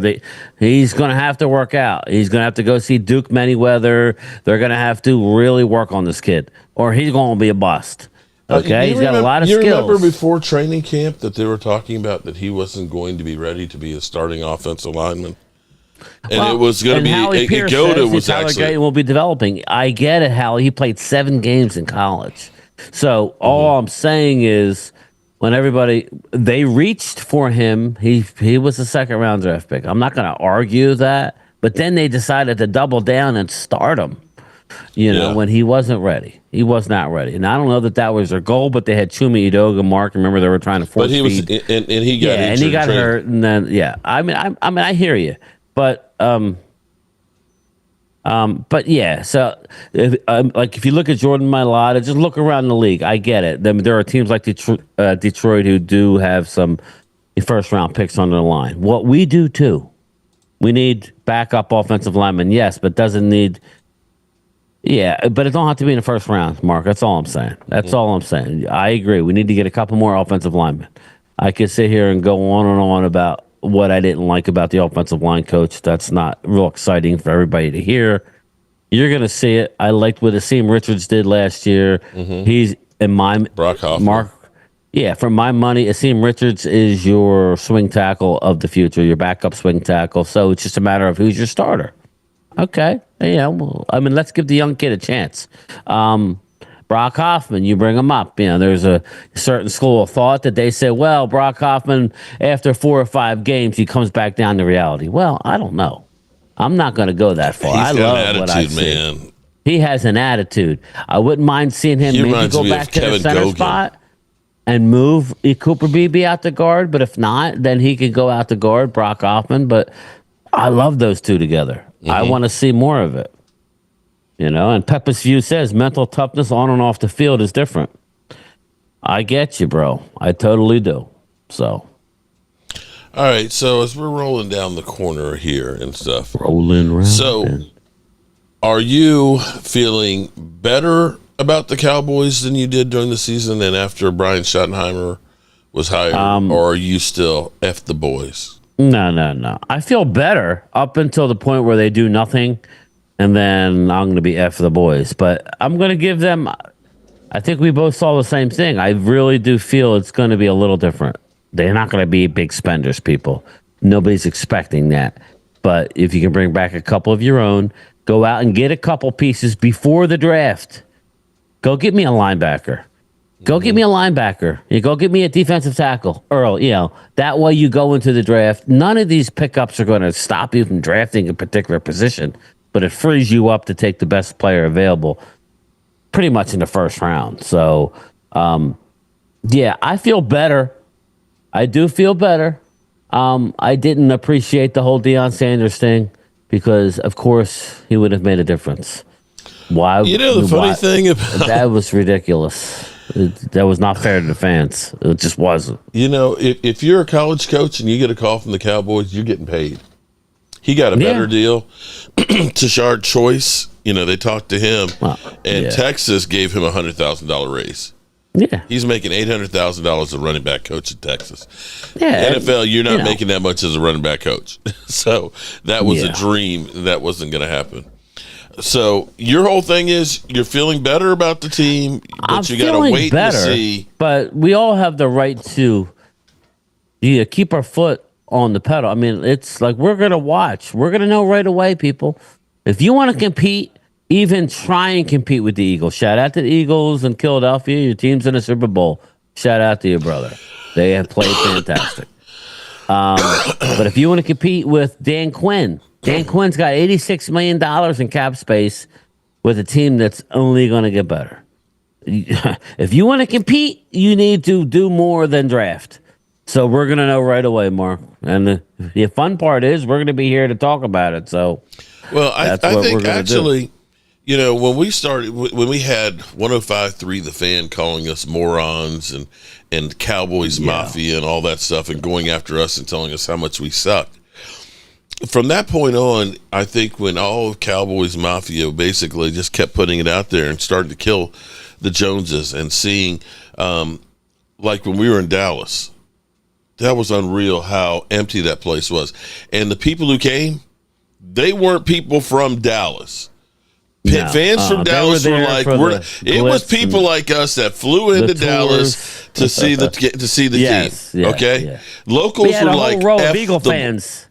C: he's going to have to work out. He's going to have to go see Duke Manyweather. They're going to have to really work on this kid, or he's going to be a bust. Okay, he's got a lot of skills.
B: You remember before training camp that they were talking about that he wasn't going to be ready to be a starting offensive lineman? And it was going to be
C: Howie Pierce
B: Goda
C: says
B: was
C: Tyler
B: actually
C: Guyton will be developing. I get it, Howie. He played 7 games in college. So all I'm saying is, when they reached for him, he was a second round draft pick. I'm not going to argue that, but then they decided to double down and start him. When he wasn't ready. He was not ready. And I don't know that was their goal, but they had Chuma Edoga, Mark. Remember, they were trying to force feed.
B: And he got injured.
C: And he got hurt. And then, I mean, I hear you. But, yeah. So, if you look at Jordan Mailata, just look around the league. I get it. There are teams like Detroit who do have some first round picks on their line. What we do, too. We need backup offensive linemen, yes, but doesn't need... Yeah, but it don't have to be in the first round, Mark. That's all I'm saying. All I'm saying. I agree. We need to get a couple more offensive linemen. I could sit here and go on and on about what I didn't like about the offensive line coach. That's not real exciting for everybody to hear. You're going to see it. I liked what Asim Richards did last year. He's in my
B: Brock Hoffman.
C: Mark. Yeah, for my money, Asim Richards is your swing tackle of the future, your backup swing tackle. So it's just a matter of who's your starter. Okay. Let's give the young kid a chance. Brock Hoffman, you bring him up. There's a certain school of thought that they say, well, Brock Hoffman, after 4 or 5 games, he comes back down to reality. Well, I don't know. I'm not going to go that far.
B: I
C: love what I see. Man. He has an attitude. I wouldn't mind seeing him maybe go back to the center spot and move Cooper Beebe out to guard. But if not, then he could go out to guard Brock Hoffman. But I love those two together. I want to see more of it. And Peppa's View says mental toughness on and off the field is different. I get you, bro. I totally do. So.
B: All right. So as we're rolling down the corner here and stuff.
C: Rolling around.
B: So are you feeling better about the Cowboys than you did during the season and after Brian Schottenheimer was hired? Or are you still F the boys?
C: No. I feel better up until the point where they do nothing, and then I'm going to be F the boys. But I'm going to give them... I think we both saw the same thing. I really do feel it's going to be a little different. They're not going to be big spenders, people. Nobody's expecting that. But if you can bring back a couple of your own, go out and get a couple pieces before the draft. Go get me a linebacker. Go get me a linebacker. You go get me a defensive tackle, Earl. That way you go into the draft. None of these pickups are going to stop you from drafting a particular position, but it frees you up to take the best player available pretty much in the first round. So, I feel better. I do feel better. I didn't appreciate the whole Deion Sanders thing because, of course, he would have made a difference. Why?
B: The funny thing about
C: that was ridiculous. That was not fair to the fans. It just wasn't.
B: If you're a college coach and you get a call from the Cowboys, you're getting paid. He got a better deal. Tashard Choice, they talked to him, and Texas gave him a $100,000 raise.
C: Yeah.
B: He's making $800,000 as a running back coach in Texas.
C: Yeah.
B: NFL, you're not making that much as a running back coach. So that was a dream. That wasn't going to happen. So your whole thing is you're feeling better about the team, but you got to wait to see.
C: But we all have the right to keep our foot on the pedal. I mean, it's like we're going to watch. We're going to know right away, people. If you want to compete, even try and compete with the Eagles. Shout out to the Eagles in Philadelphia. Your team's in the Super Bowl. Shout out to your brother. They have played fantastic. But if you want to compete with Dan Quinn's got $86 million in cap space with a team that's only going to get better. If you want to compete, you need to do more than draft. So we're going to know right away, Mark. And the fun part is we're going to be here to talk about it. So,
B: well, I think actually, when we started, when we had 105.3 The Fan calling us morons and Cowboys Mafia and all that stuff and going after us and telling us how much we suck. From that point on, I think when all of Cowboys Mafia basically just kept putting it out there and started to kill the Joneses and seeing, like when we were in Dallas, that was unreal how empty that place was. And the people who came, they weren't people from Dallas.
C: No.
B: Fans from
C: They
B: Dallas were
C: there
B: like,
C: for
B: we're,
C: the
B: it was
C: glitz
B: people
C: and
B: like us that flew into
C: the
B: Dallas to see the
C: Yes,
B: team.
C: yeah,
B: Okay,
C: yeah.
B: locals
C: We had
B: were
C: a
B: like
C: whole row of
B: F
C: Eagle
B: the.
C: fans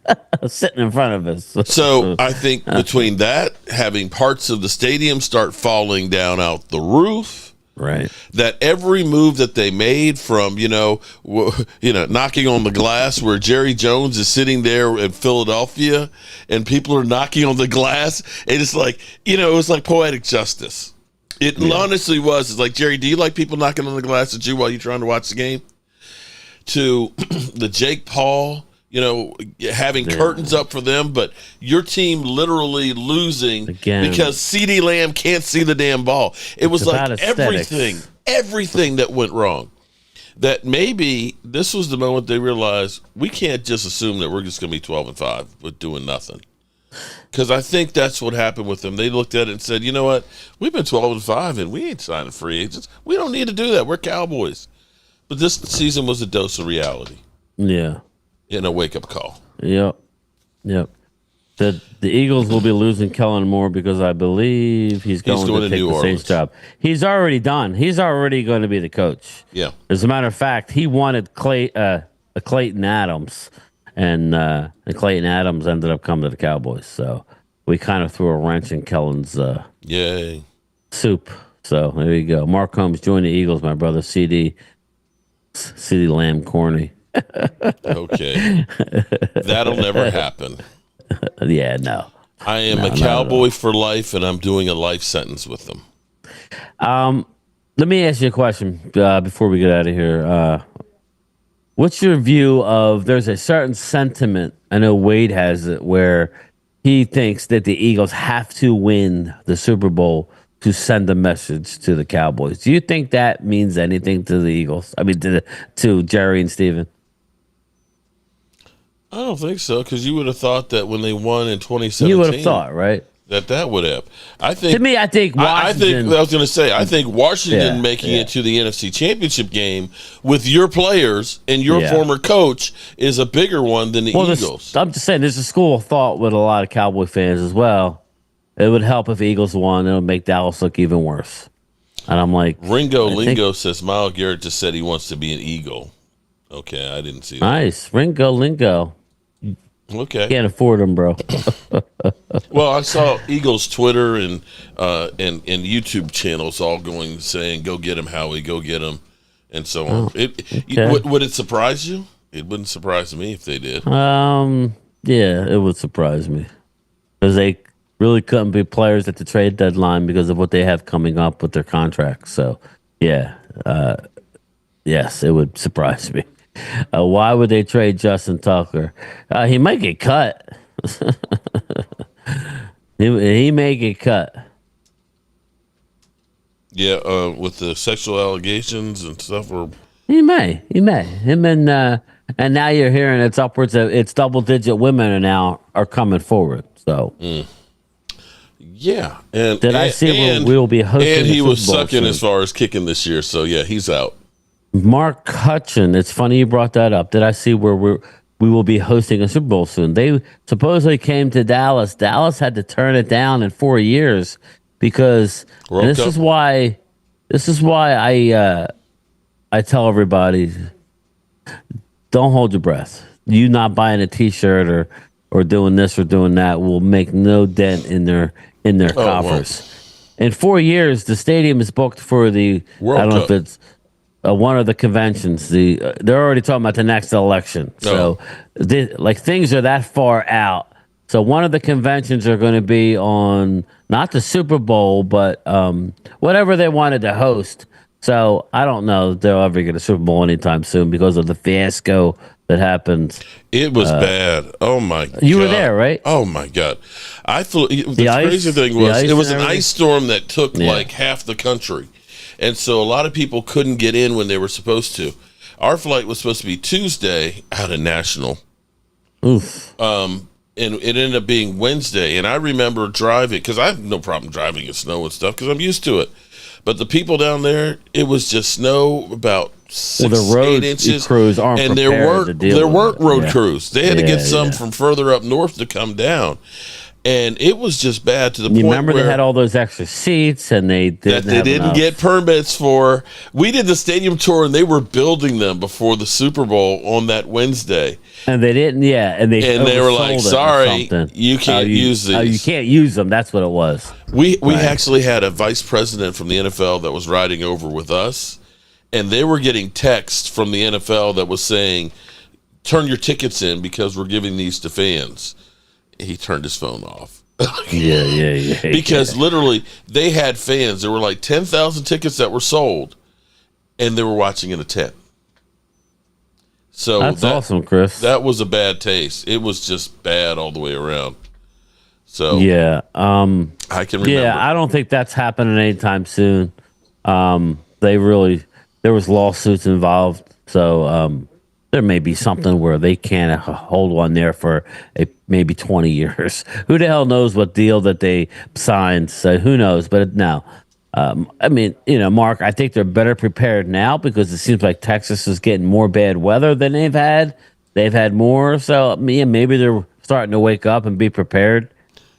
C: sitting in front of us.
B: So I think between that, having parts of the stadium start falling down out the roof,
C: Right.
B: that every move that they made from knocking on the glass where Jerry Jones is sitting there in Philadelphia and people are knocking on the glass, and it's like, it was like poetic justice. It honestly was. It's like, Jerry, do you like people knocking on the glass at you while you're trying to watch the game? To the Jake Paul, having curtains up for them, but your team literally losing
C: Again.
B: because CeeDee Lamb can't see the damn ball. It was like
C: about aesthetics.
B: everything that went wrong. That maybe this was the moment they realized we can't just assume that we're just going to be 12-5 with doing nothing. Because I think that's what happened with them. They looked at it and said, you know what? We've been 12-5 and we ain't signing free agents. We don't need to do that. We're Cowboys. But this season was a dose of reality.
C: Yeah.
B: In a wake-up call.
C: Yep. The Eagles will be losing Kellen Moore because I believe he's going to take
B: New
C: the Saints job. He's already done. He's already going to be the coach.
B: Yeah.
C: As a matter of fact, he wanted Clayton Adams, and Clayton Adams ended up coming to the Cowboys. So we kind of threw a wrench in Kellen's
B: Yay.
C: soup. So there you go. Mark Holmes joined the Eagles, my brother. CD Lamb corny.
B: Okay. That'll never happen.
C: Yeah, no.
B: I am a Cowboy for life, and I'm doing a life sentence with them.
C: Let me ask you a question before we get out of here. What's your view of there's a certain sentiment, I know Wade has it, where he thinks that the Eagles have to win the Super Bowl to send a message to the Cowboys. Do you think that means anything to the Eagles? I mean, to Jerry and Steven?
B: I don't think so, because you would have thought that when they won in 2017,
C: You would have thought, right?
B: that would have. I think.
C: To me, I think Washington.
B: I was going to say, I think Washington making it to the NFC Championship game with your players and your former coach is a bigger one than the Eagles.
C: I'm just saying, there's a school of thought with a lot of Cowboy fans as well. It would help if Eagles won. It would make Dallas look even worse. And I'm like,
B: Ringo Lingo says Myles Garrett just said he wants to be an Eagle. Okay, I didn't see that.
C: Nice. Ringo Lingo.
B: Okay.
C: Can't afford them, bro.
B: Well, I saw Eagles Twitter and YouTube channels all saying, "Go get him, Howie. Go get him," and so on. Would it surprise you? It wouldn't surprise me if they did.
C: Yeah, it would surprise me because they really couldn't be players at the trade deadline because of what they have coming up with their contracts. So, yeah, yes, it would surprise me. Why would they trade Justin Tucker? He might get cut. he may get cut.
B: Yeah, with the sexual allegations and stuff.
C: He may. Him and now you're hearing it's double-digit women are coming forward. So.
B: Yeah, and
C: I see where we'll be hosting?
B: And he was
C: sucking
B: soon. As far as kicking this year. So yeah, he's out.
C: Mark Hutchin, it's funny you brought that up. Did I see where we will be hosting a Super Bowl soon? They supposedly came to Dallas. Dallas had to turn it down in 4 years because this is why I tell everybody, don't hold your breath. You not buying a T-shirt or doing this or doing that will make no dent in their coffers. Well. In 4 years, the stadium is booked for the
B: World
C: I don't
B: Cup.
C: know if it's one of the conventions. They're already talking about the next election. So things are that far out. So one of the conventions are going to be on not the Super Bowl, but whatever they wanted to host. So I don't know if they'll ever get a Super Bowl anytime soon because of the fiasco that happened.
B: It was bad. Oh my God.
C: You were there, right?
B: Oh my God. I flew. The crazy thing was it was an ice storm that took like half the country. And so a lot of people couldn't get in when they were supposed to. Our flight was supposed to be Tuesday out of National.
C: Oof.
B: And it ended up being Wednesday. And I remember driving, because I have no problem driving in snow and stuff because I'm used to it. But the people down there, it was just snow about 8 inches.
C: Crews aren't
B: and there weren't road crews. They had to get some from further up north to come down. And it was just bad to the
C: You
B: point
C: remember
B: where
C: they had all those extra seats and they didn't enough.
B: get permits for. We did the stadium tour and they were building them before the Super Bowl on that Wednesday.
C: And they didn't, and
B: they were like,
C: oversold it or
B: "Sorry,
C: something.
B: you can't use these.
C: You can't use them." That's what it was.
B: We actually had a vice president from the NFL that was riding over with us, and they were getting text from the NFL that was saying, "Turn your tickets in because we're giving these to fans." He turned his phone off.
C: Yeah.
B: Because literally, they had fans. There were like 10,000 tickets that were sold, and they were watching in a tent. So
C: that's awesome, Chris.
B: That was a bad taste. It was just bad all the way around. So
C: yeah,
B: I can remember.
C: Yeah, I don't think that's happening anytime soon. There was lawsuits involved, so there may be something where they can't hold one there for maybe 20 years. Who the hell knows what deal that they signed? So who knows? But no. I mean, Mark, I think they're better prepared now because it seems like Texas is getting more bad weather than they've had. They've had more. So maybe they're starting to wake up and be prepared.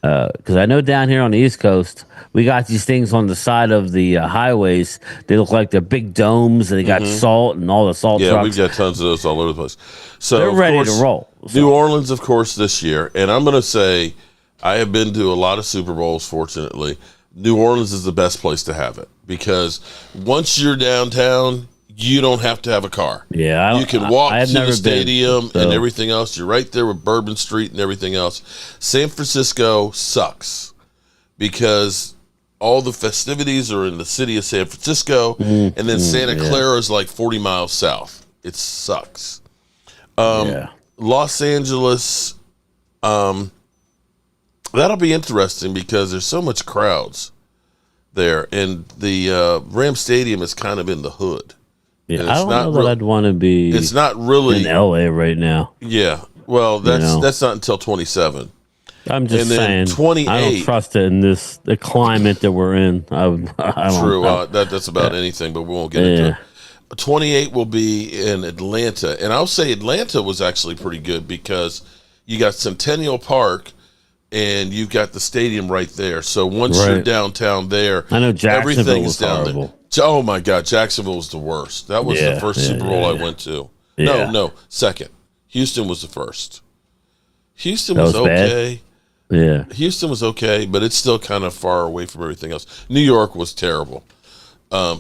C: Because I know down here on the East Coast, we got these things on the side of the highways. They look like they're big domes, and they got salt and all the salt trucks.
B: Yeah, we've got tons of those all over the place. So
C: they're ready to roll. So.
B: New Orleans, of course, this year. And I'm going to say I have been to a lot of Super Bowls, fortunately. New Orleans is the best place to have it because once you're downtown, you don't have to have a car.
C: Yeah,
B: you can walk to the stadium and everything else. You're right there with Bourbon Street and everything else. San Francisco sucks because all the festivities are in the city of San Francisco, and then Santa Clara is like 40 miles south. It sucks. Los Angeles, that'll be interesting because there's so much crowds there, and the Ram Stadium is kind of in the hood.
C: Yeah, I don't know that I'd want to be.
B: It's not really
C: in LA right now.
B: Yeah, well, that's not until 27.
C: I'm just saying.
B: 28.
C: I don't trust it in the climate that we're in. I don't
B: True.
C: know.
B: That's about anything, but we won't get into it. 28 will be in Atlanta, and I'll say Atlanta was actually pretty good because you got Centennial Park. And you've got the stadium right there. So once you're downtown there,
C: I know Jacksonville
B: everything's
C: was
B: down
C: horrible.
B: there. Oh my God, Jacksonville was the worst. That was the first Super Bowl I went to.
C: Yeah.
B: No, second. Houston was the first. Houston was okay.
C: Bad? Yeah.
B: Houston was okay, but it's still kind of far away from everything else. New York was terrible.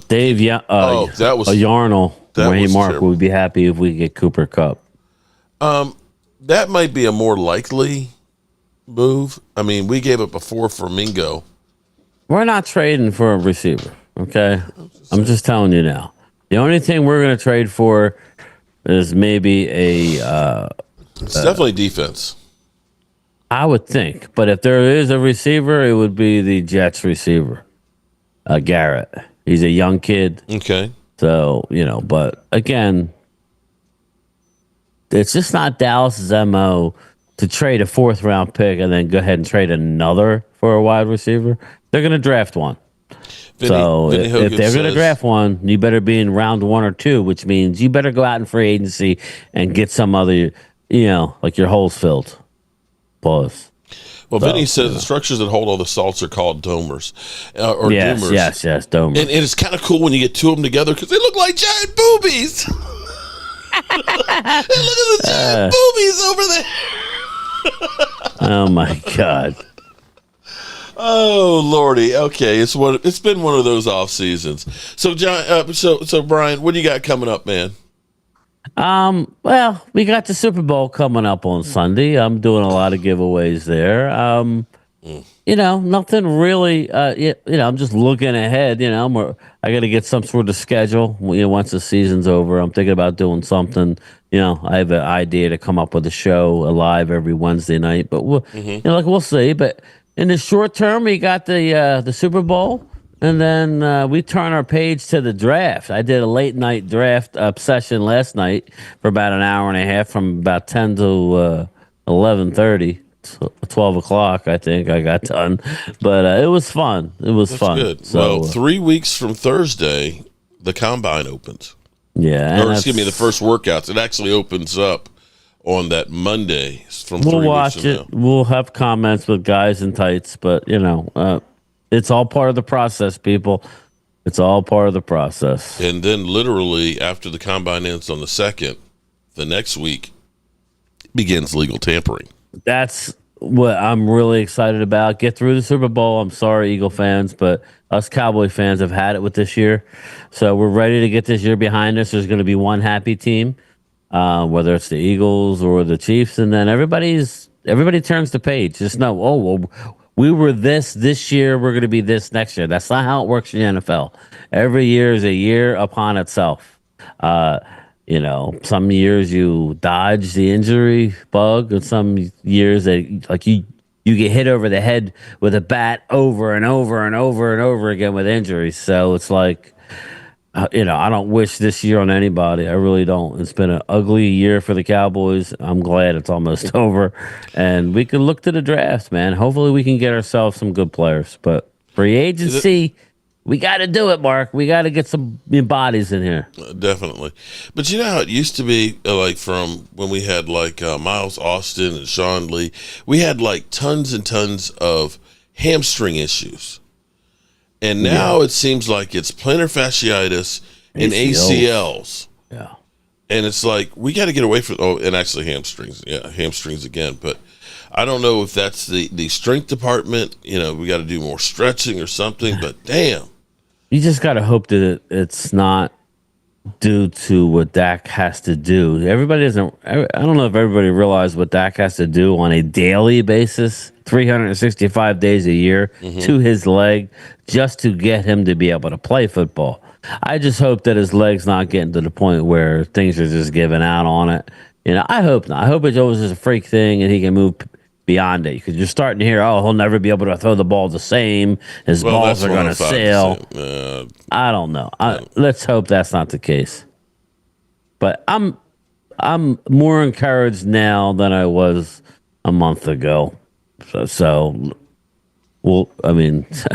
C: Dave,
B: that was
C: a Yarnell. Wayne Mark
B: terrible.
C: would be happy if we get Cooper Kupp.
B: That might be a more likely move. I mean, we gave up a 4 for Mingo.
C: We're not trading for a receiver, okay? I'm just telling you now. The only thing we're going to trade for is maybe
B: it's definitely defense.
C: I would think. But if there is a receiver, it would be the Jets receiver, Garrett. He's a young kid.
B: Okay.
C: So, but again, it's just not Dallas's MO to trade a 4th-round pick and then go ahead and trade another for a wide receiver. They're going to draft one. If they're going to draft one, you better be in round 1 or 2, which means you better go out in free agency and get some other, like your holes filled. Pause.
B: Well, Vinny says the structures that hold all the salts are called domers. Doomers.
C: Yes, domers.
B: And it's kind of cool when you get 2 of them together because they look like giant boobies. Look at the giant boobies over there.
C: Oh my God!
B: Oh Lordy! Okay, it's been one of those off seasons. So John, so Brian, what do you got coming up, man?
C: Well, we got the Super Bowl coming up on Sunday. I'm doing a lot of giveaways there. Nothing really. I'm just looking ahead. I got to get some sort of schedule. Once the season's over, I'm thinking about doing something. I have an idea to come up with a show live every Wednesday night, but we'll see. But in the short term, we got the Super Bowl, and then we turn our page to the draft. I did a late night draft session last night for about an hour and a half, from about 10 to 11:30. 12 o'clock, I think I got done, but it was fun. That's fun.
B: Good.
C: So,
B: 3 weeks from Thursday, the combine opens.
C: Yeah,
B: Or excuse me, the first workouts. It actually opens up on that Monday from
C: We'll
B: 3 weeks
C: watch
B: from
C: it.
B: now.
C: We'll have comments with guys in tights, but it's all part of the process, people. It's all part of the process.
B: And then literally after the combine ends on the 2nd, the next week begins legal tampering.
C: That's what I'm really excited about. Get through the Super Bowl. I'm sorry, Eagle fans, but us Cowboy fans have had it with this year. So we're ready to get this year behind us. There's going to be one happy team, whether it's the Eagles or the Chiefs, and then everybody turns the page. Just know, oh, well, we were this year. We're going to be this next year. That's not how it works in the NFL. Every year is a year upon itself. Some years you dodge the injury bug, and some years that like you get hit over the head with a bat over and over and over and over again with injuries. So it's like, I don't wish this year on anybody. I really don't. It's been an ugly year for the Cowboys. I'm glad it's almost over, and we can look to the draft, man. Hopefully, we can get ourselves some good players. But free agency. We got to do it, Mark. We got to get some bodies in here.
B: Definitely. But you know how it used to be, like from when we had like Myles Austin and Sean Lee, we had like tons and tons of hamstring issues. And now it seems like it's plantar fasciitis and ACLs.
C: Yeah.
B: And it's like, we got to get away from, and actually hamstrings. Yeah, hamstrings again. But I don't know if that's the strength department. We got to do more stretching or something, but damn.
C: You just got to hope that it's not due to what Dak has to do. I don't know if everybody realizes what Dak has to do on a daily basis, 365 days a year to his leg just to get him to be able to play football. I just hope that his leg's not getting to the point where things are just giving out on it. I hope not. I hope it's always just a freak thing and he can move beyond it, because you're starting to hear, he'll never be able to throw the ball the same. His balls are going to sail. I don't know. Let's hope that's not the case. But I'm more encouraged now than I was a month ago.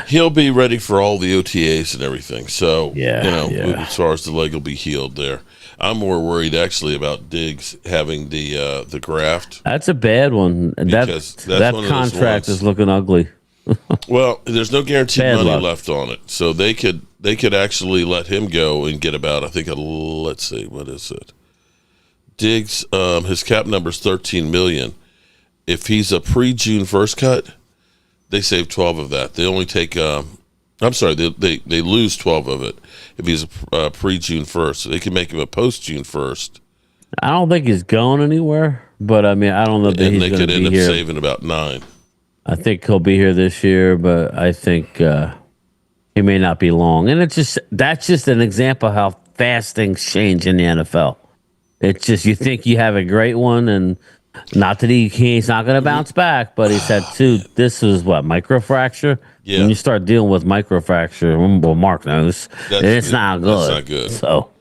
B: He'll be ready for all the OTAs and everything. So,
C: yeah.
B: As far as the leg will be healed there. I'm more worried actually about Diggs having the graft.
C: That's a bad one. That contract is looking ugly.
B: Well, there's no guaranteed money left on it, so they could actually let him go and get about, I think, let's see, what is it? Diggs, his cap number is $13 million. If he's a pre-June 1st cut, they save 12 of that. They only take. They lose 12 of it if he's a pre-June 1st. So they can make him a post-June 1st.
C: I don't think he's going anywhere, but I don't know that he's going to be here. And they could end up
B: saving about 9.
C: I think he'll be here this year, but I think he may not be long. And that's just an example of how fast things change in the NFL. It's just, you think you have a great one, and not that he's not going to bounce back, but he's had 2. This is what, microfracture? Yeah. When you start dealing with microfracture, well, Mark knows, it's not good. It's not good. So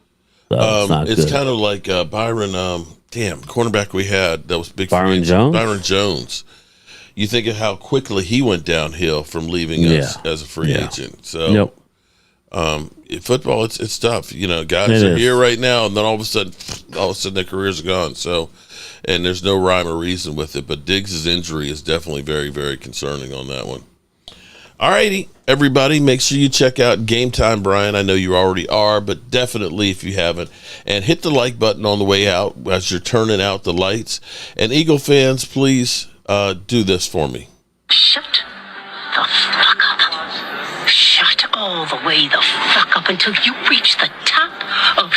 C: it's not good.
B: It's kind of like Byron, cornerback we had that was big.
C: Byron Jones?
B: Byron Jones. You think of how quickly he went downhill from leaving us as a free agent. So, football, it's tough. Guys are here right now, and then all of a sudden their careers are gone. So, and there's no rhyme or reason with it. But Diggs' injury is definitely very, very concerning on that one. All righty, everybody, make sure you check out Game Time, Brian. I know you already are, but definitely if you haven't. And hit the like button on the way out as you're turning out the lights. And Eagle fans, please do this for me.
D: Shut the fuck up. Shut all the way the fuck up until you reach the top of